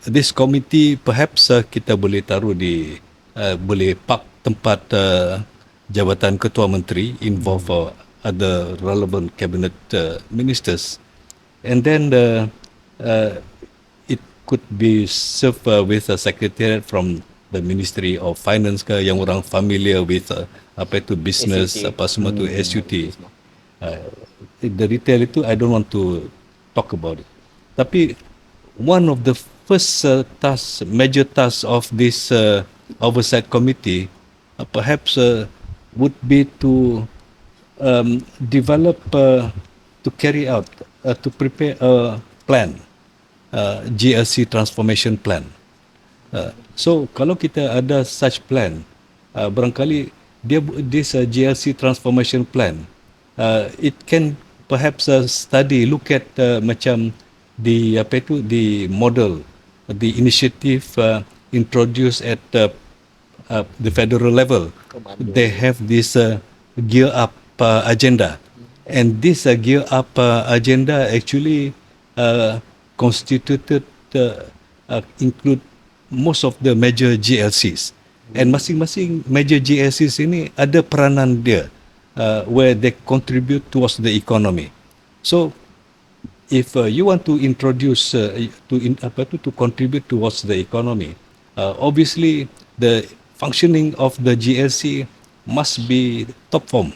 S3: this committee perhaps kita boleh taruh boleh park tempat jabatan ketua menteri, involve other relevant cabinet ministers, and then it could be served with a secretariat from the Ministry of Finance ke, yang orang familiar with business,
S1: SUT.
S3: apa semua tu SUT, The detail itu I don't want to talk about it. Tapi one of the first major tasks of this oversight committee perhaps would be to develop, to carry out, to prepare a plan, GLC transformation plan. So kalau kita ada such plan, barangkali this GLC transformation plan, it can perhaps look at macam the model, the initiative introduced at the federal level. They have this gear up agenda, and this gear up agenda actually constituted include most of the major GLCs, and masing-masing major GLCs ini ada peranan dia where they contribute towards the economy. So if you want to introduce to contribute towards the economy, obviously the functioning of the GLC must be top form.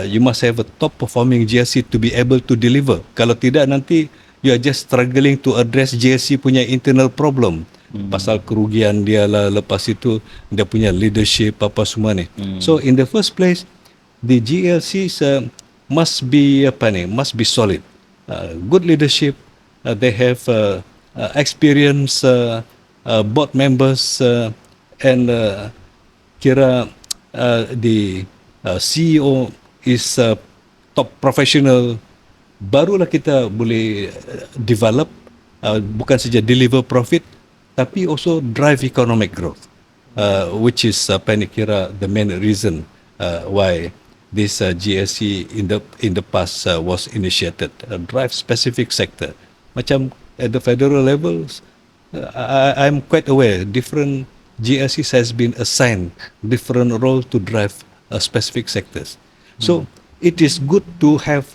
S3: You must have a top performing GLC to be able to deliver. Kalau tidak, nanti you are just struggling to address GLC punya internal problem. Pasal kerugian dia lah, lepas itu dia punya leadership apa semua ni. So in the first place, the GLCs must be solid. Good leadership. They have experience, board members, and kira the CEO is top professional. Barulah kita boleh develop, bukan saja deliver profit, tapi also drive economic growth, which is kira the main reason why this GLC in the past was initiated. Drive specific sector. Macam at the federal levels, I'm quite aware different GLCs has been assigned different role to drive specific sectors. So it is good to have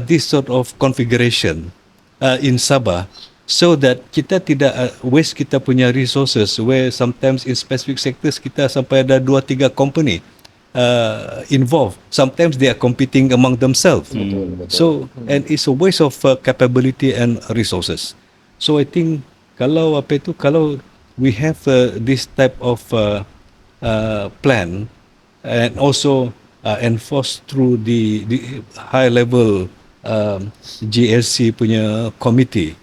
S3: this sort of configuration in Sabah, so that kita tidak waste kita punya resources, where sometimes in specific sectors kita sampai ada 2-3 company involved. Sometimes they are competing among themselves.
S1: Betul.
S3: So and it's a waste of capability and resources. So I think kalau we have this type of plan, and also enforced through the high level GLC punya committee,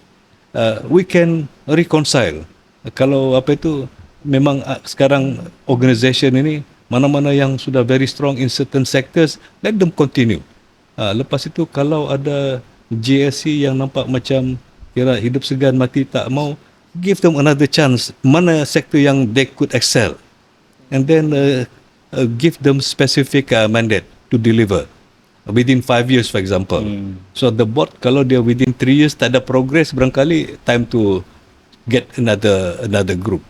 S3: we can reconcile. Kalau memang sekarang organisation ini mana-mana yang sudah very strong in certain sectors, let them continue. Lepas itu kalau ada GLC yang nampak macam kira hidup segan mati tak mau, give them another chance. Mana sektor yang they could excel, and then give them specific mandate to deliver within 5 years, for example. So the board, kalau dia within 3 years tak ada progress, barangkali time to get another group.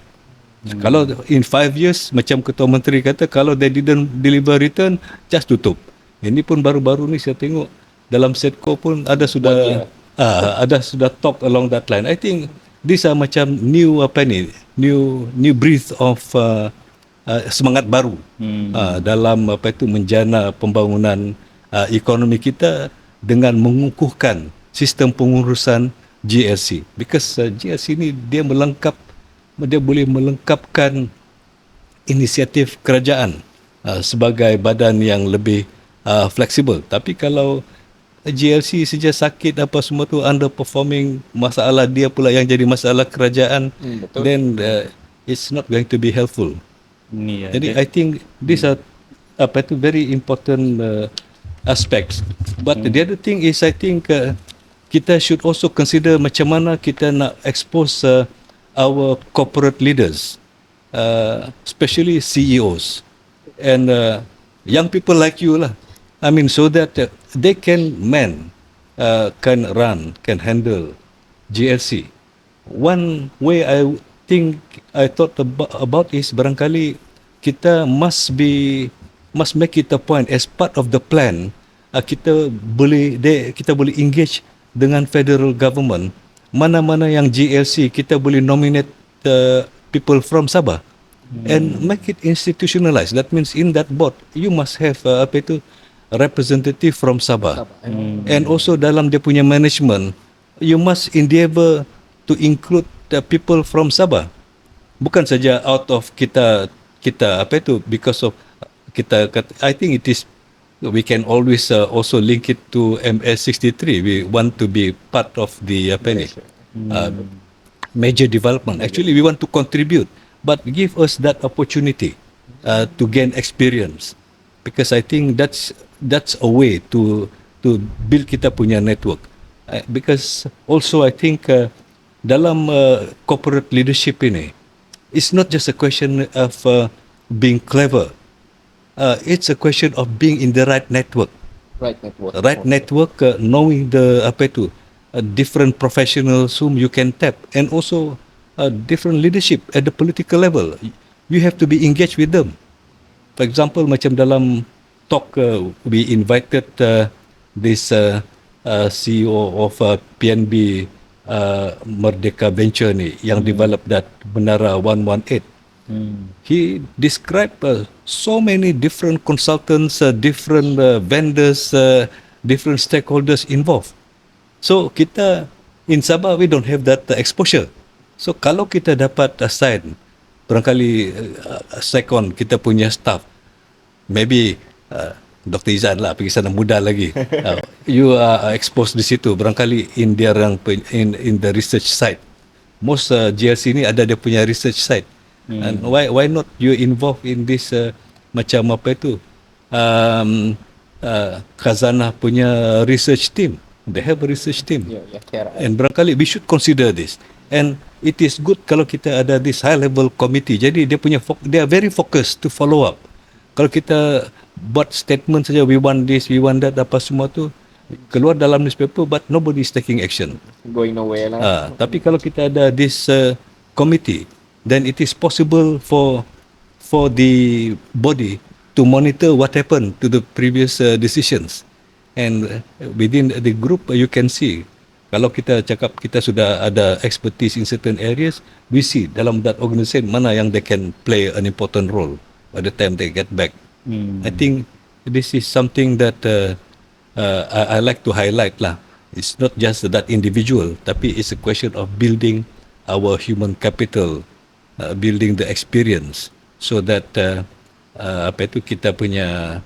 S3: Kalau in 5 years, macam Ketua Menteri kata, kalau they didn't deliver return, just tutup. Ini pun baru-baru ni saya tengok dalam Setco pun ada sudah talk along that line. I think these are macam new breath of semangat baru dalam menjana pembangunan ekonomi kita dengan mengukuhkan sistem pengurusan GLC. Because GLC ni dia boleh melengkapkan inisiatif kerajaan sebagai badan yang lebih fleksibel. Tapi kalau GLC saja sakit apa semua tu underperforming, masalah dia pula yang jadi masalah kerajaan, then it's not going to be helpful. Jadi I think these are very important aspects. But the other thing is, I think kita should also consider macam mana kita nak expose our corporate leaders, especially CEOs and young people like you lah. I mean, so that they can can handle GLC. One way I thought about is barangkali kita must make it a point as part of the plan. Kita boleh engage dengan federal government. Mana-mana yang GLC kita boleh nominate people from Sabah and make it institutionalized. That means in that board you must have representative from Sabah. And also dalam dia punya management, you must endeavour to include the people from Sabah. Bukan saja out of kita apa itu, because of kita I think it is, we can always also link it to MS63. We want to be part of the apa ni, major development. Actually, we want to contribute, but give us that opportunity to gain experience, because I think that's a way to build kita punya network. Because also I think dalam corporate leadership ini, it's not just a question of being clever. It's a question of being in the right network. Right network, knowing the apa itu, different professionals whom you can tap, and also different leadership at the political level. You have to be engaged with them. For example, macam dalam talk, we invited this CEO of PNB Merdeka Venture ni, yang develop that Menara 118. He described so many different consultants, different vendors, different stakeholders involved. So kita in Sabah, we don't have that exposure. So kalau kita dapat assign, barangkali second kita punya staff, maybe Dr. Izan lah pergi sana muda lagi. You are exposed di situ, barangkali in their in the research side. Most GLC ni ada dia punya research side. And why not you involved in this macam apa itu, khazanah punya research team. They have a research team. And barangkali we should consider this. And it is good kalau kita ada this high level committee. Jadi dia punya they are very focused to follow up. Kalau kita buat statement saja, we want this, we want that, apa semua tu keluar dalam newspaper, but nobody is taking action.
S1: Going nowhere lah.
S3: Tapi kalau kita ada this committee, then it is possible for the body to monitor what happened to the previous decisions. And within the group, you can see, kalau kita cakap kita sudah ada expertise in certain areas, we see dalam that organisation mana yang they can play an important role by the time they get back. I think this is something that I like to highlight lah. It's not just that individual, tapi it's a question of building our human capital, building the experience, so that apa itu kita punya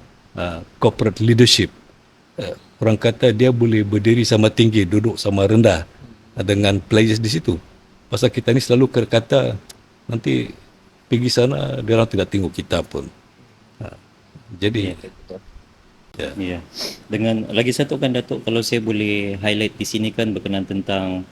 S3: corporate leadership, orang kata dia boleh berdiri sama tinggi, duduk sama rendah dengan players di situ. Pasal kita ni selalu kata nanti pergi sana dia orang tidak tengok kita pun. Jadi
S2: ya. Dengan lagi satu kan Datuk, kalau saya boleh highlight di sini kan berkenaan tentang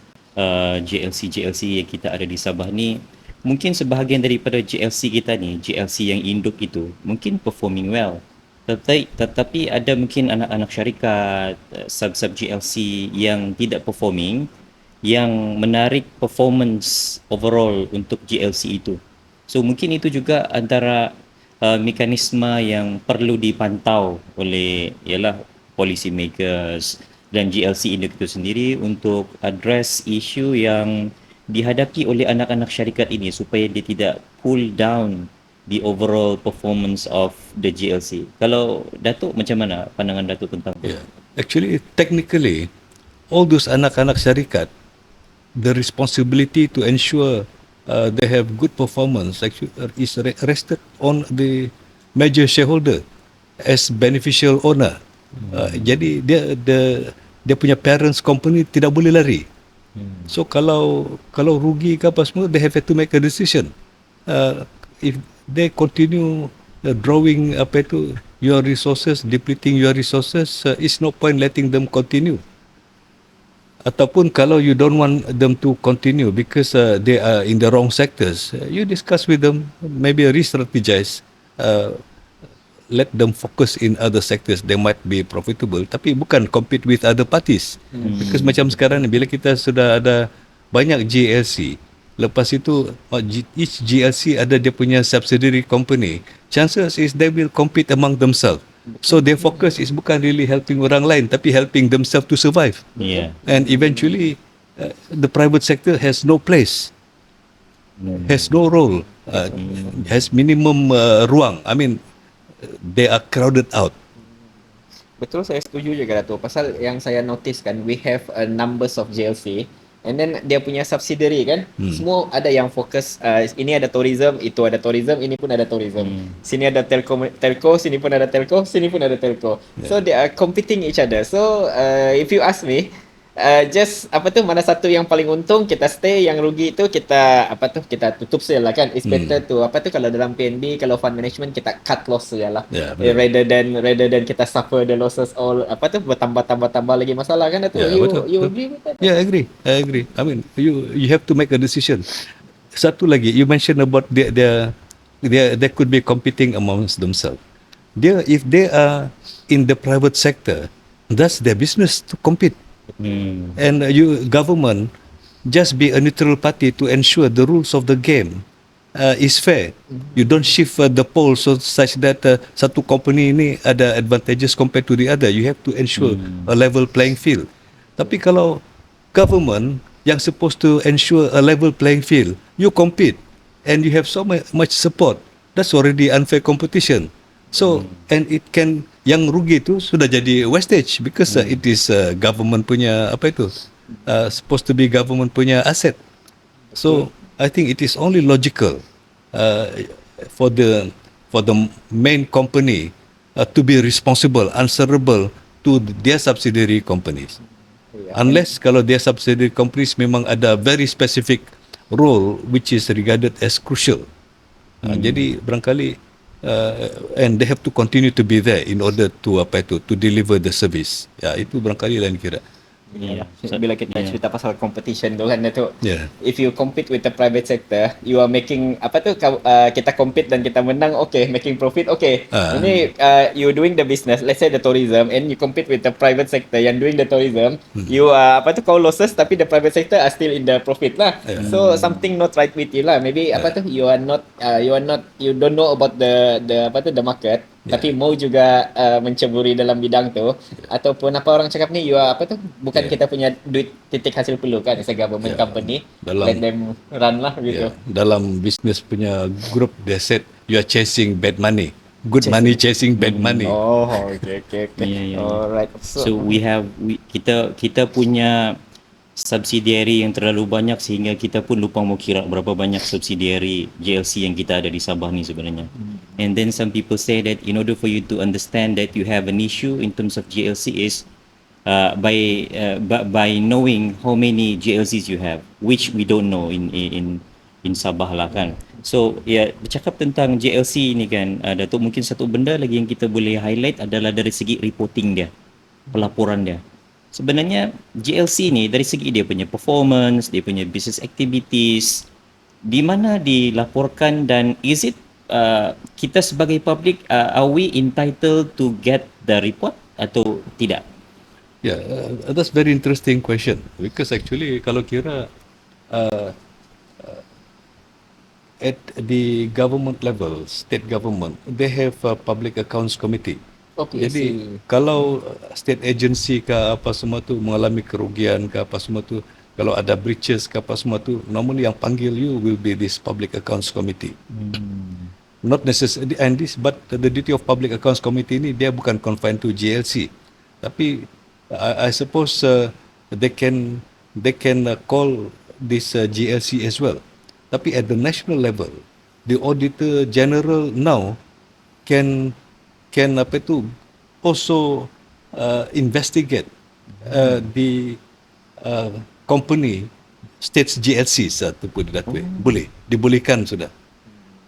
S2: GLC yang kita ada di Sabah ni, mungkin sebahagian daripada GLC kita ni, GLC yang induk itu mungkin performing well, tetapi ada mungkin anak-anak syarikat, sub GLC yang tidak performing, yang menarik performance overall untuk GLC itu. So mungkin itu juga antara mekanisme yang perlu dipantau oleh policy makers dan GLC induk itu sendiri untuk address isu yang dihadapi oleh anak-anak syarikat ini, supaya dia tidak pull down the overall performance of the GLC. Kalau Datuk, macam mana pandangan Datuk tentang itu?
S3: Actually, technically, all those anak-anak syarikat, the responsibility to ensure they have good performance actually is rested on the major shareholder as beneficial owner. Jadi dia punya parents company tidak boleh lari. So kalau rugi ke apa semua, they have to make a decision. If they continue drawing apa itu your resources, depleting your resources, it's no point letting them continue. Ataupun kalau you don't want them to continue because they are in the wrong sectors, you discuss with them, maybe re-strategize, let them focus in other sectors, they might be profitable, tapi bukan compete with other parties. Because macam sekarang ni, bila kita sudah ada banyak GLC, lepas itu each GLC ada dia punya subsidiary company, chances is they will compete among themselves. So their focus is bukan really helping orang lain, tapi helping themselves to survive. And eventually the private sector has no place, has no role, has minimum ruang. I mean, they are crowded out.
S1: Betul, saya setuju juga Dato'. Pasal yang saya notice kan, we have a numbers of GLC and then dia punya subsidiary kan, semua ada yang fokus, ini ada tourism, itu ada tourism, ini pun ada tourism. Sini ada telco, sini pun ada telco, sini pun ada telco. So they are competing each other. So if you ask me, just apa tu, mana satu yang paling untung kita stay, yang rugi tu kita apa tu, kita tutup saja lah kan. It's better to apa tu, kalau dalam PNB, kalau fund management kita cut loss saja lah. Rather than kita suffer the losses all apa tu, bertambah lagi masalah kan tu. You agree with that?
S3: Yeah, I agree. I mean, you have to make a decision. Satu lagi, you mentioned about they could be competing amongst themselves. If they are in the private sector, that's their business to compete. And government just be a neutral party to ensure the rules of the game is fair. You don't shift the pole such that satu company ini ada advantages compared to the other. You have to ensure a level playing field. Tapi kalau government yang supposed to ensure a level playing field, you compete and you have so much support, that's already unfair competition. So and it can, yang rugi itu sudah jadi wastage because it is government punya apa itu, supposed to be government punya asset. So I think it is only logical for the main company to be responsible, answerable to their subsidiary companies. Unless kalau their subsidiary companies memang ada very specific role which is regarded as crucial. Jadi barangkali and they have to continue to be there in order to to deliver the service. Ya, itu barangkali lain kira.
S1: Bila kita cerita pasal competition tu kan Dato', if you compete with the private sector, you are making apa tu, kita compete dan kita menang, okay, making profit, okay. Ini you doing the business, let's say the tourism, and you compete with the private sector yang doing the tourism, you apa tu, kau losses tapi the private sector are still in the profit lah. So something not right with you lah. Maybe apa tu, you don't know about the apa tu, the market. Tapi mau juga menceburi dalam bidang tu, ataupun apa orang cakap ni, you are apa tu, bukan kita punya duit titik hasil perlu kan, as a government company, let them run lah gitu.
S3: Dalam business punya group, they said you are chasing bad money, money chasing bad money.
S1: Oh, okay. Alright.
S2: So kita punya subsidiary yang terlalu banyak sehingga kita pun lupa mau kira berapa banyak subsidiary GLC yang kita ada di Sabah ni sebenarnya. And then some people say that in order for you to understand that you have an issue in terms of GLC is by knowing how many GLCs you have, which we don't know in Sabah lah kan. So bercakap tentang GLC ni kan, Datuk, mungkin satu benda lagi yang kita boleh highlight adalah dari segi reporting dia, pelaporan dia. Sebenarnya GLC ni dari segi dia punya performance, dia punya business activities, di mana dilaporkan, dan is it kita sebagai public, are we entitled to get the report atau tidak?
S3: Yeah, that's very interesting question because actually kalau kira at the government level, state government, they have a public accounts committee. Okay, jadi kalau state agency ke apa semua tu mengalami kerugian ke apa semua tu, kalau ada breaches ke apa semua tu, normally yang panggil you will be this public accounts committee. Not necessarily, and this, but the duty of public accounts committee ni dia bukan confined to GLC, tapi I suppose they can call this GLC as well. Tapi at the national level, the auditor general now can apa itu also investigate the company states GLCs to put it that way. Dibolehkan sudah.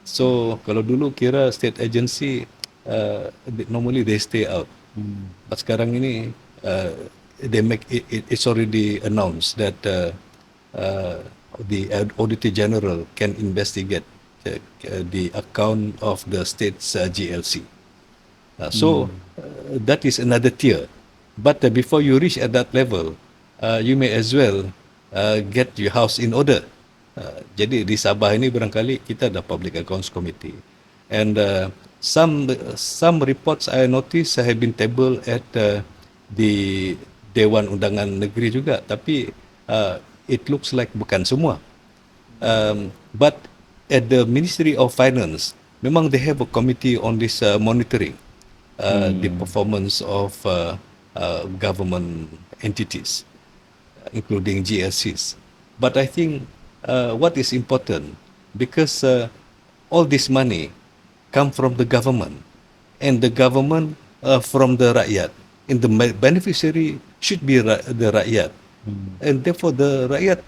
S3: So kalau dulu kira state agency normally they stay out. But sekarang ini they make it's already announced that the auditor general can investigate the account of the state's GLC. That is another tier. But before you reach at that level, you may as well get your house in order. Jadi di Sabah ini barangkali kita ada Public Accounts Committee. And some reports I noticed have been tabled at the Dewan Undangan Negeri juga. Tapi it looks like bukan semua. But at the Ministry of Finance, memang they have a committee on this monitoring. the performance of government entities, including GLCs. But I think what is important, because all this money come from the government, and the government from the rakyat, and the beneficiary should be the rakyat, and therefore the rakyat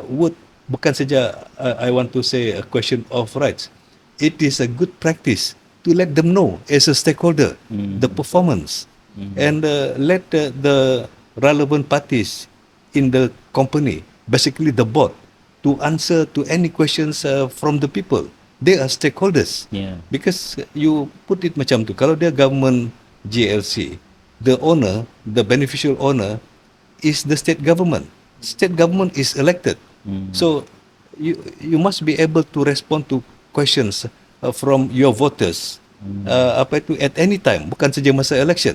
S3: would, bukan saja I want to say a question of rights, it is a good practice to let them know as a stakeholder the performance, and let the relevant parties in the company, basically the board, to answer to any questions from the people. They are stakeholders. Because you put it macam tu, kalau dia government GLC, the owner, the beneficial owner is the state government. State government is elected. So you must be able to respond to questions from your voters at any time, bukan saja masa election.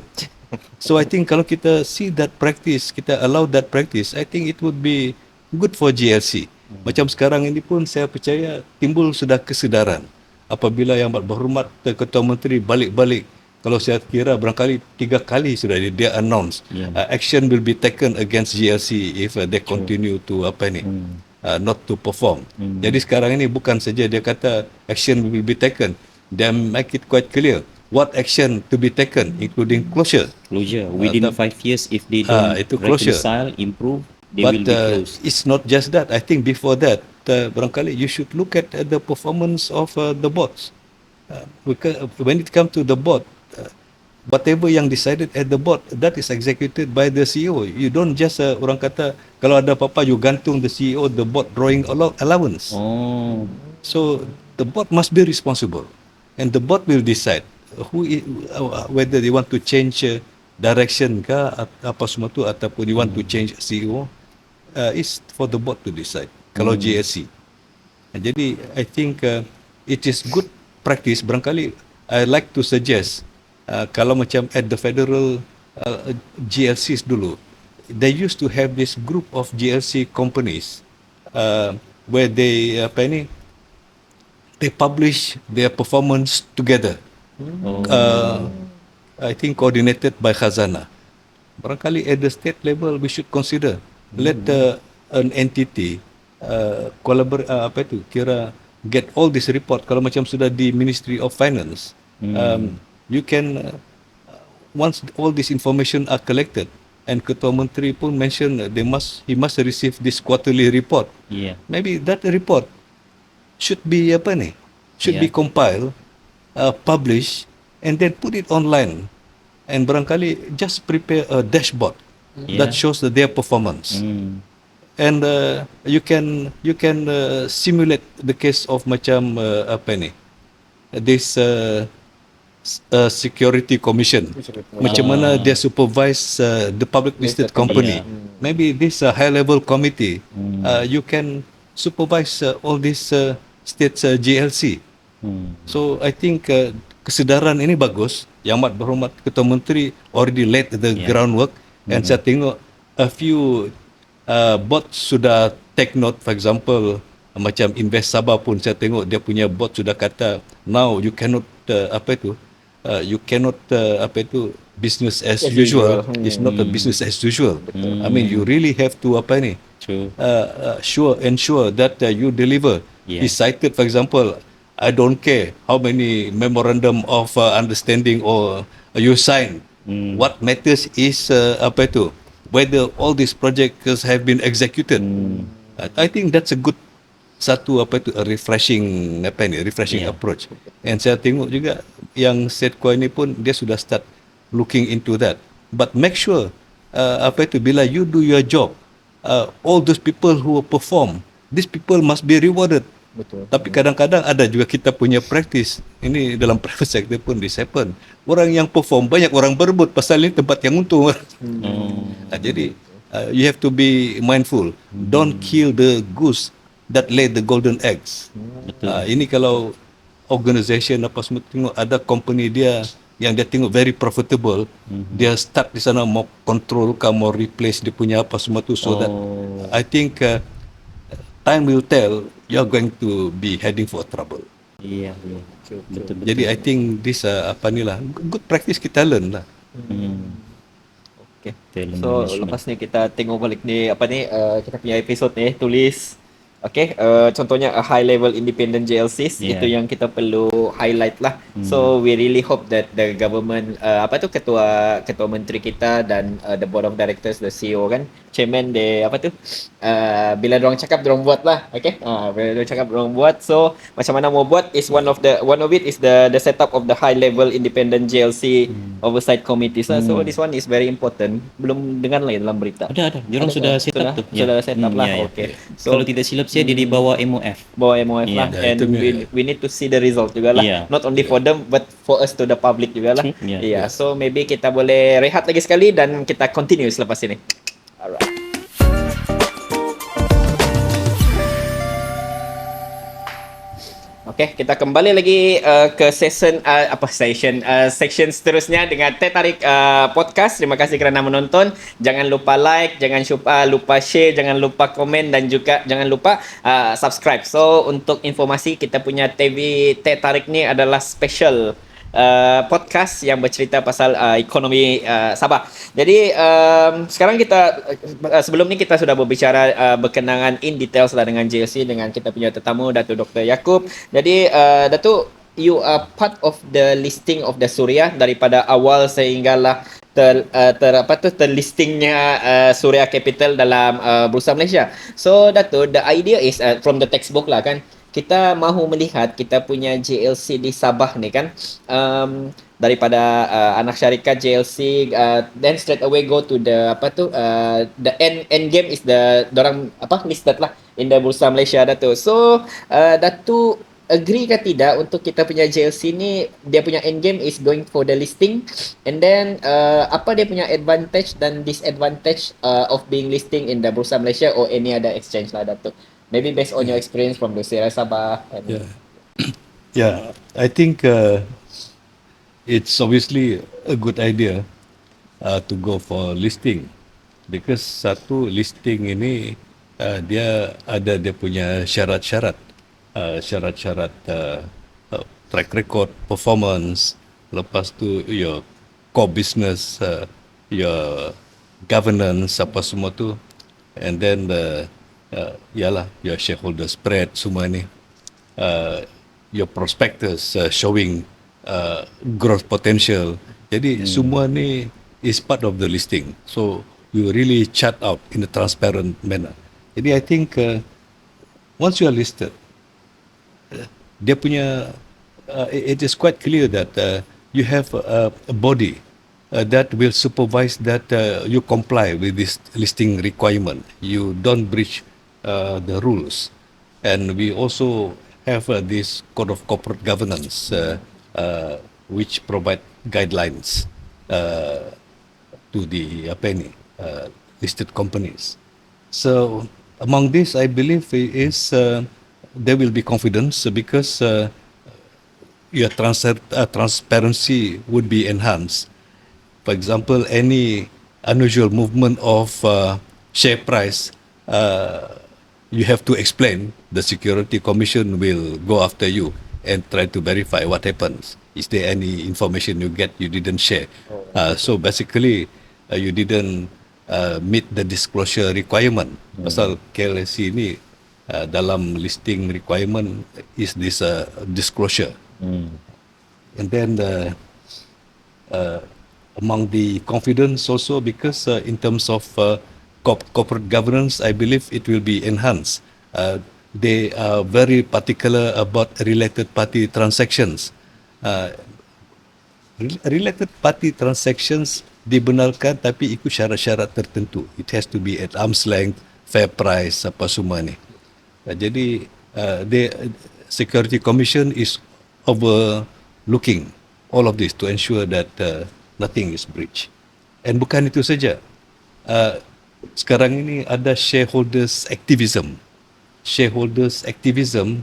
S3: So I think kalau kita see that practice, kita allow that practice, I think it would be good for GLC. Macam sekarang ini pun saya percaya timbul sudah kesedaran apabila yang berhormat Ketua Menteri balik-balik, kalau saya kira barangkali 3 kali sudah dia announce action will be taken against GLC if they continue to not to perform. Jadi sekarang ini bukan saja dia kata action will be taken, they make it quite clear what action to be taken, including closure
S2: within 5 years. If they don't reconcile, improve, they will be closed.
S3: It's not just that. I think before that, barangkali you should look at the performance of the boards. Because when it comes to the board, whatever yang decided at the board, that is executed by the CEO. You don't just orang kata kalau ada apa-apa you gantung the CEO, the board drawing allowance. So the board must be responsible, and the board will decide whether they want to change direction ke apa semua tu, ataupun you want to change CEO. Is for the board to decide. Kalau GLC. Jadi I think it is good practice. Barangkali I like to suggest kalau macam at the federal GLCs dulu, they used to have this group of GLC companies where they they publish their performance together. I think coordinated by Khazanah. Barangkali at the state level we should consider let an entity collaborate get all this report. Kalau macam sudah di Ministry of Finance, you can once all this information are collected, and Ketua Menteri pun mention he must receive this quarterly report. Maybe that report should be be compiled, published, and then put it online, and barangkali just prepare a dashboard that shows their performance. And you can simulate the case of macam this security commission, macam mana dia supervise the public listed company. Maybe this high level committee, you can supervise all these states GLC. So I think kesedaran ini bagus. Yang Amat Berhormat Ketua Menteri already laid the groundwork, and saya tengok a few board sudah take note. For example, macam Invest Sabah pun saya tengok dia punya board sudah kata now you cannot you cannot business as usual. It's not a business as usual. I mean you really have to ensure that you deliver. He cited, for example, I don't care how many memorandum of understanding or you sign. What matters is whether all these projects have been executed. I think that's a good a refreshing approach. And saya tengok juga yang Setco ini pun dia sudah start looking into that. But make sure bila you do your job, all those people who perform, these people must be rewarded.
S1: Betul.
S3: Tapi kadang-kadang ada juga kita punya practice, ini dalam private sector pun this happen. Orang yang perform, banyak orang berebut pasal ini tempat yang untung. Jadi you have to be mindful. Don't kill the goose that laid the golden eggs. Ini kalau organisation apa semua tengok ada company dia yang dia tengok very profitable, dia start di sana mau control ke mau replace dia punya apa semua tu, so that I think time will tell, you're going to be heading for trouble.
S2: Yeah. Betul.
S3: Jadi I think this good practice kita learn lah.
S4: Okay.
S2: Talent
S4: So
S2: management.
S4: lepas ni kita tengok balik ni kita punya episod ni tulis contohnya a high level independent GLCs itu yang kita perlu highlight lah. So we really hope that the government ketua menteri kita dan the board of directors, the CEO kan, chairman bila dorang cakap dorang buat lah. Bila dorang cakap dorang buat, so macam mana mau buat is one of it is the setup of the high level independent GLC oversight committee. So this one is very important. Belum dengar lagi dalam berita.
S2: Ada. Diorang sudah set up tu.
S4: Sudah set up lah. Okay. So
S2: kalau tidak silap saya dia di bawah MOF.
S4: lah, and we need to see the result juga lah. Not only for them but for us to the public juga lah. So maybe kita boleh rehat lagi sekali dan kita continue selepas ini. Alright. Okay, kita kembali lagi ke section seterusnya dengan Teh Tarik podcast. Terima kasih kerana menonton. Jangan lupa like, jangan lupa share, jangan lupa komen dan juga jangan lupa subscribe. So untuk informasi, kita punya TV Teh Tarik ni adalah special podcast yang bercerita pasal ekonomi Sabah. Jadi sekarang kita sebelum ni kita sudah berbicara berkenangan in details lah dengan GLC, dengan kita punya tetamu Datuk Dr. Yaakob. Jadi Datuk, you are part of the listing of the Suria daripada awal sehinggalah terlistingnya Suria Capital dalam Bursa Malaysia. So Datuk, the idea is from the textbook lah kan, kita mahu melihat kita punya GLC di Sabah ni kan, daripada anak syarikat GLC, then straight away go to the the end game is the dorang listed lah in the Bursa Malaysia Datuk. So Datuk agree ke tidak untuk kita punya GLC ni, dia punya end game is going for the listing, and then apa dia punya advantage dan disadvantage of being listing in the Bursa Malaysia or any other exchange lah Datuk? Maybe based on your experience from GLC Sabah.
S3: I think it's obviously a good idea to go for listing, because satu listing ini dia ada dia punya syarat-syarat track record, performance, lepas tu your core business, your governance apa semua tu, and then your shareholder spread semua ni, your prospectus showing growth potential. Jadi semua ni is part of the listing. So you really chart out in a transparent manner. Jadi I think once you are listed, dia punya it is quite clear that you have a body that will supervise that you comply with this listing requirement. You don't breach the rules, and we also have this code of corporate governance which provide guidelines to the listed companies. So among this, I believe is there will be confidence, because your transparency would be enhanced. For example, any unusual movement of share price, you have to explain. The Security Commission will go after you and try to verify what happens. Is there any information you didn't share? So basically, you didn't meet the disclosure requirement. Pasal GLC ini dalam listing requirement is this disclosure. And then among the confidence also, because in terms of corporate governance, I believe it will be enhanced. They are very particular about related party transactions. Related party transactions dibenarkan tapi ikut syarat-syarat tertentu. It has to be at arm's length, fair price, apa semua ni. Jadi the Security Commission is overlooking all of this to ensure that nothing is breached. And bukan itu saja. Sekarang ini ada shareholders activism. Shareholders activism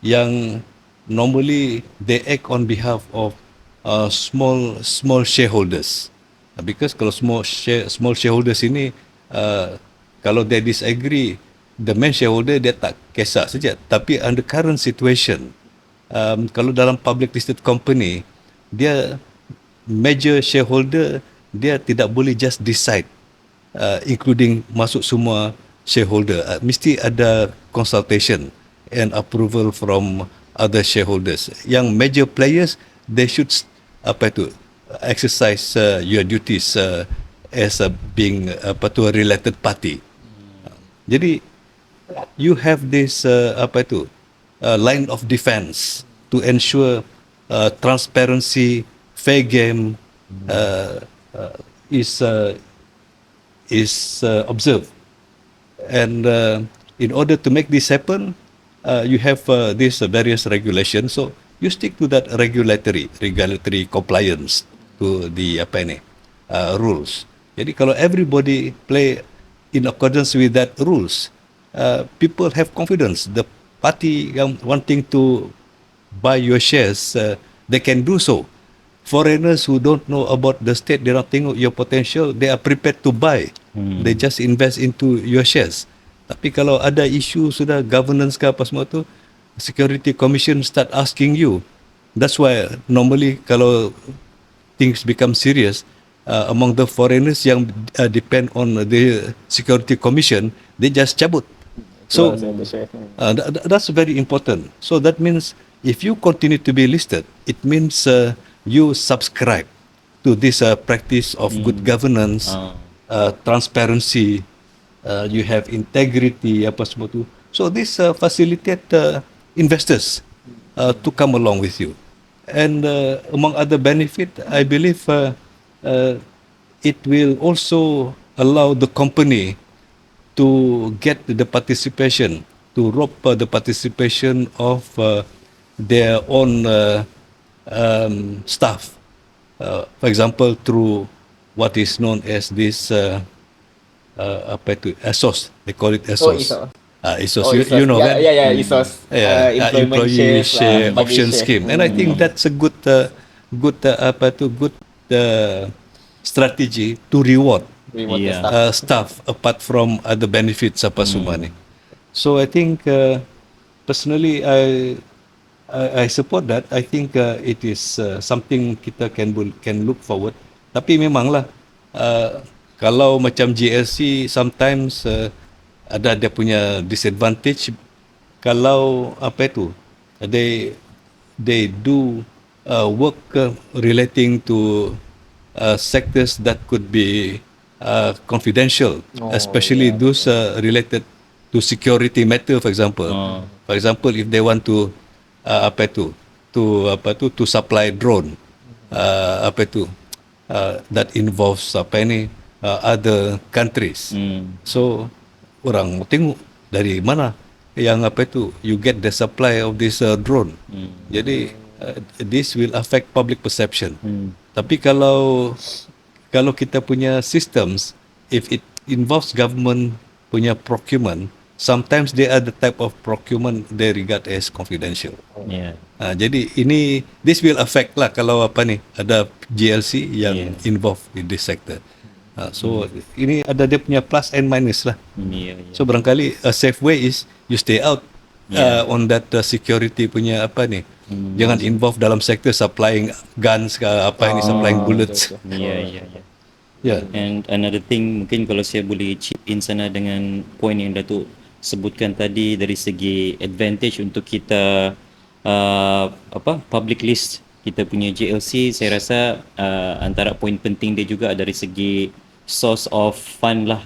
S3: yang normally they act on behalf of small shareholders. Because kalau small shareholders ini kalau they disagree, the main shareholder dia tak kisah saja. Tapi under current situation, kalau dalam public listed company, dia major shareholder, dia tidak boleh just decide, including masuk semua shareholder. Mesti ada consultation and approval from other shareholders. Yang major players, they should exercise your duties as being a related party. Jadi you have this line of defense to ensure transparency, fair game is observed. And in order to make this happen, you have these various regulations. So you stick to that regulatory compliance to the rules. Jadi kalau everybody play in accordance with that rules, people have confidence. The party yang wanting to buy your shares, they can do so. Foreigners who don't know about the state, they don't think your potential, they are prepared to buy. They just invest into your shares. Tapi kalau ada isu sudah governance ke apa semua tu, Security Commission start asking you. That's why normally kalau things become serious, among the foreigners yang depend on the Security Commission, they just cabut. So that's very important. So that means if you continue to be listed, it means you subscribe to this practice of good governance, transparency, you have integrity, apa semua tu. So this facilitate investors to come along with you. And among other benefit, I believe it will also allow the company to get the participation, to rope the participation of their own staff. For example, through what is known as this ESOS. They call it ESOS. ESOS, you know that?
S4: Yeah, ESOS.
S3: Employee share option scheme. And I think that's a good strategy to reward
S4: the
S3: staff apart from other benefits apa semua ni. So I think personally I support that. I think it is something kita can look forward. Tapi memanglah kalau macam GLC sometimes ada dia punya disadvantage. Kalau they do work relating to sectors that could be confidential, especially those related to security matter, for example. For example, if they want to supply drone, that involves other countries. So orang tengok dari mana yang you get the supply of this drone. Jadi this will affect public perception. Tapi kalau kita punya systems, if it involves government punya procurement, sometimes they are the type of procurement they regard as confidential. Jadi this will affect lah kalau ada GLC yang involved in this sector. So ini ada dia punya plus and minus lah. So barangkali a safe way is you stay out on that security punya jangan involve dalam sektor supplying guns ke supplying bullets.
S2: And another thing, mungkin kalau saya boleh chip in sana dengan point yang Datuk sebutkan tadi, dari segi advantage untuk kita public list kita punya GLC, saya rasa antara poin penting dia juga dari segi source of fund lah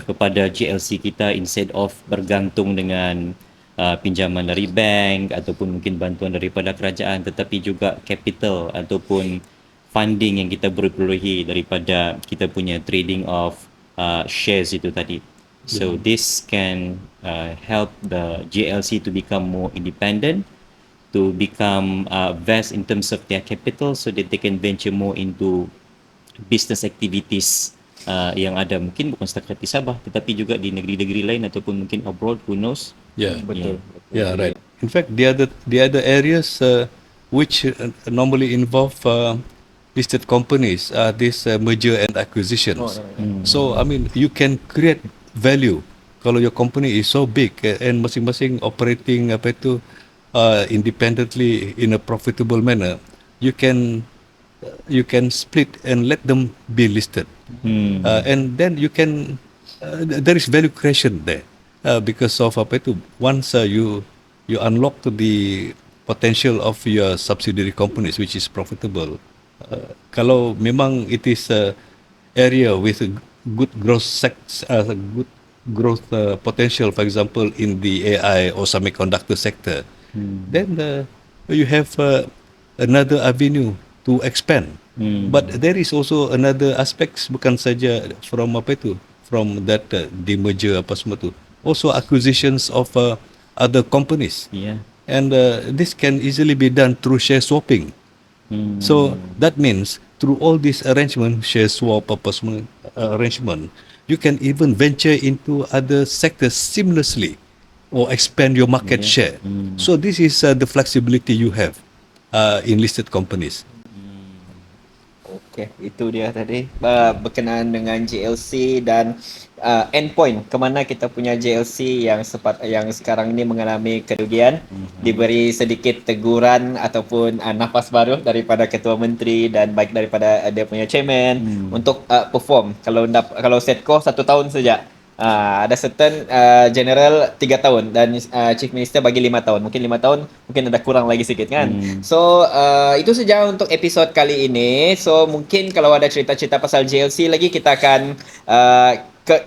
S2: kepada GLC kita, instead of bergantung dengan pinjaman dari bank ataupun mungkin bantuan daripada kerajaan, tetapi juga capital ataupun funding yang kita perolehi daripada kita punya trading of shares itu tadi. So this can help the GLC to become more independent, to become vast in terms of their capital, so that they can venture more into business activities yang ada mungkin bukan setakat di Sabah tetapi juga di negeri-negeri lain ataupun mungkin abroad, who knows.
S3: Betul. Right. In fact, the other areas which normally involve listed companies are this merger and acquisitions. So I mean, you can create value kalau your company is so big and masing-masing operating independently in a profitable manner, you can split and let them be listed. And then you can there is value creation there because of apa itu, once you unlock to the potential of your subsidiary companies which is profitable, kalau memang it is a area with a good good growth potential, for example in the AI or semiconductor sector, then you have another avenue to expand. But there is also another aspects, bukan saja from apa itu, from that demerger apa semua tu, also acquisitions of other companies.
S2: Yeah.
S3: And this can easily be done through share swapping. So that means through all this arrangement, share swap apa semua arrangement, you can even venture into other sectors seamlessly or expand your market share. So this is the flexibility you have in listed companies.
S4: Okay, itu dia tadi berkenaan dengan GLC dan endpoint ke mana kita punya GLC yang sekarang ini mengalami kerugian, diberi sedikit teguran ataupun nafas baru daripada ketua menteri dan baik daripada dia punya chairman untuk perform. Kalau setco 1 tahun saja. Ada certain general 3 tahun dan chief minister bagi 5 tahun. Mungkin 5 tahun mungkin ada kurang lagi sikit kan. So itu saja untuk episod kali ini. So mungkin kalau ada cerita-cerita pasal GLC lagi, kita akan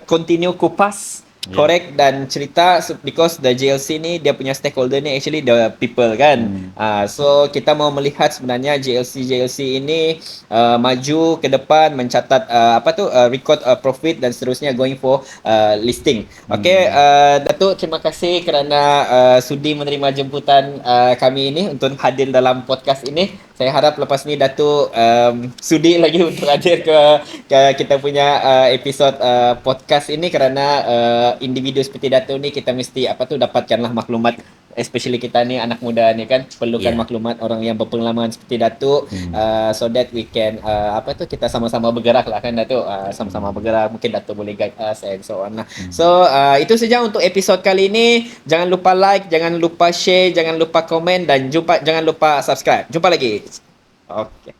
S4: continue kupas correct dan cerita, because the GLC ni dia punya stakeholder ni actually the people kan. So kita mau melihat sebenarnya GLC ini maju ke depan, mencatat record profit dan seterusnya going for listing. Okay, Datuk, terima kasih kerana sudi menerima jemputan kami ini untuk hadir dalam podcast ini. Saya harap lepas ni Datuk sudi lagi untuk hadir ke kita punya episod podcast ini, kerana individu seperti Datuk ni kita mesti dapatkanlah maklumat, especially kita ni anak muda ni kan, perlukan maklumat orang yang berpengalaman seperti Datuk, so that we can kita sama-sama bergerak lah kan Datuk, sama-sama bergerak, mungkin Datuk boleh guide us and so on lah. So itu saja untuk episod kali ini. Jangan lupa like, jangan lupa share, jangan lupa komen dan jangan lupa subscribe. Jumpa lagi. Okay.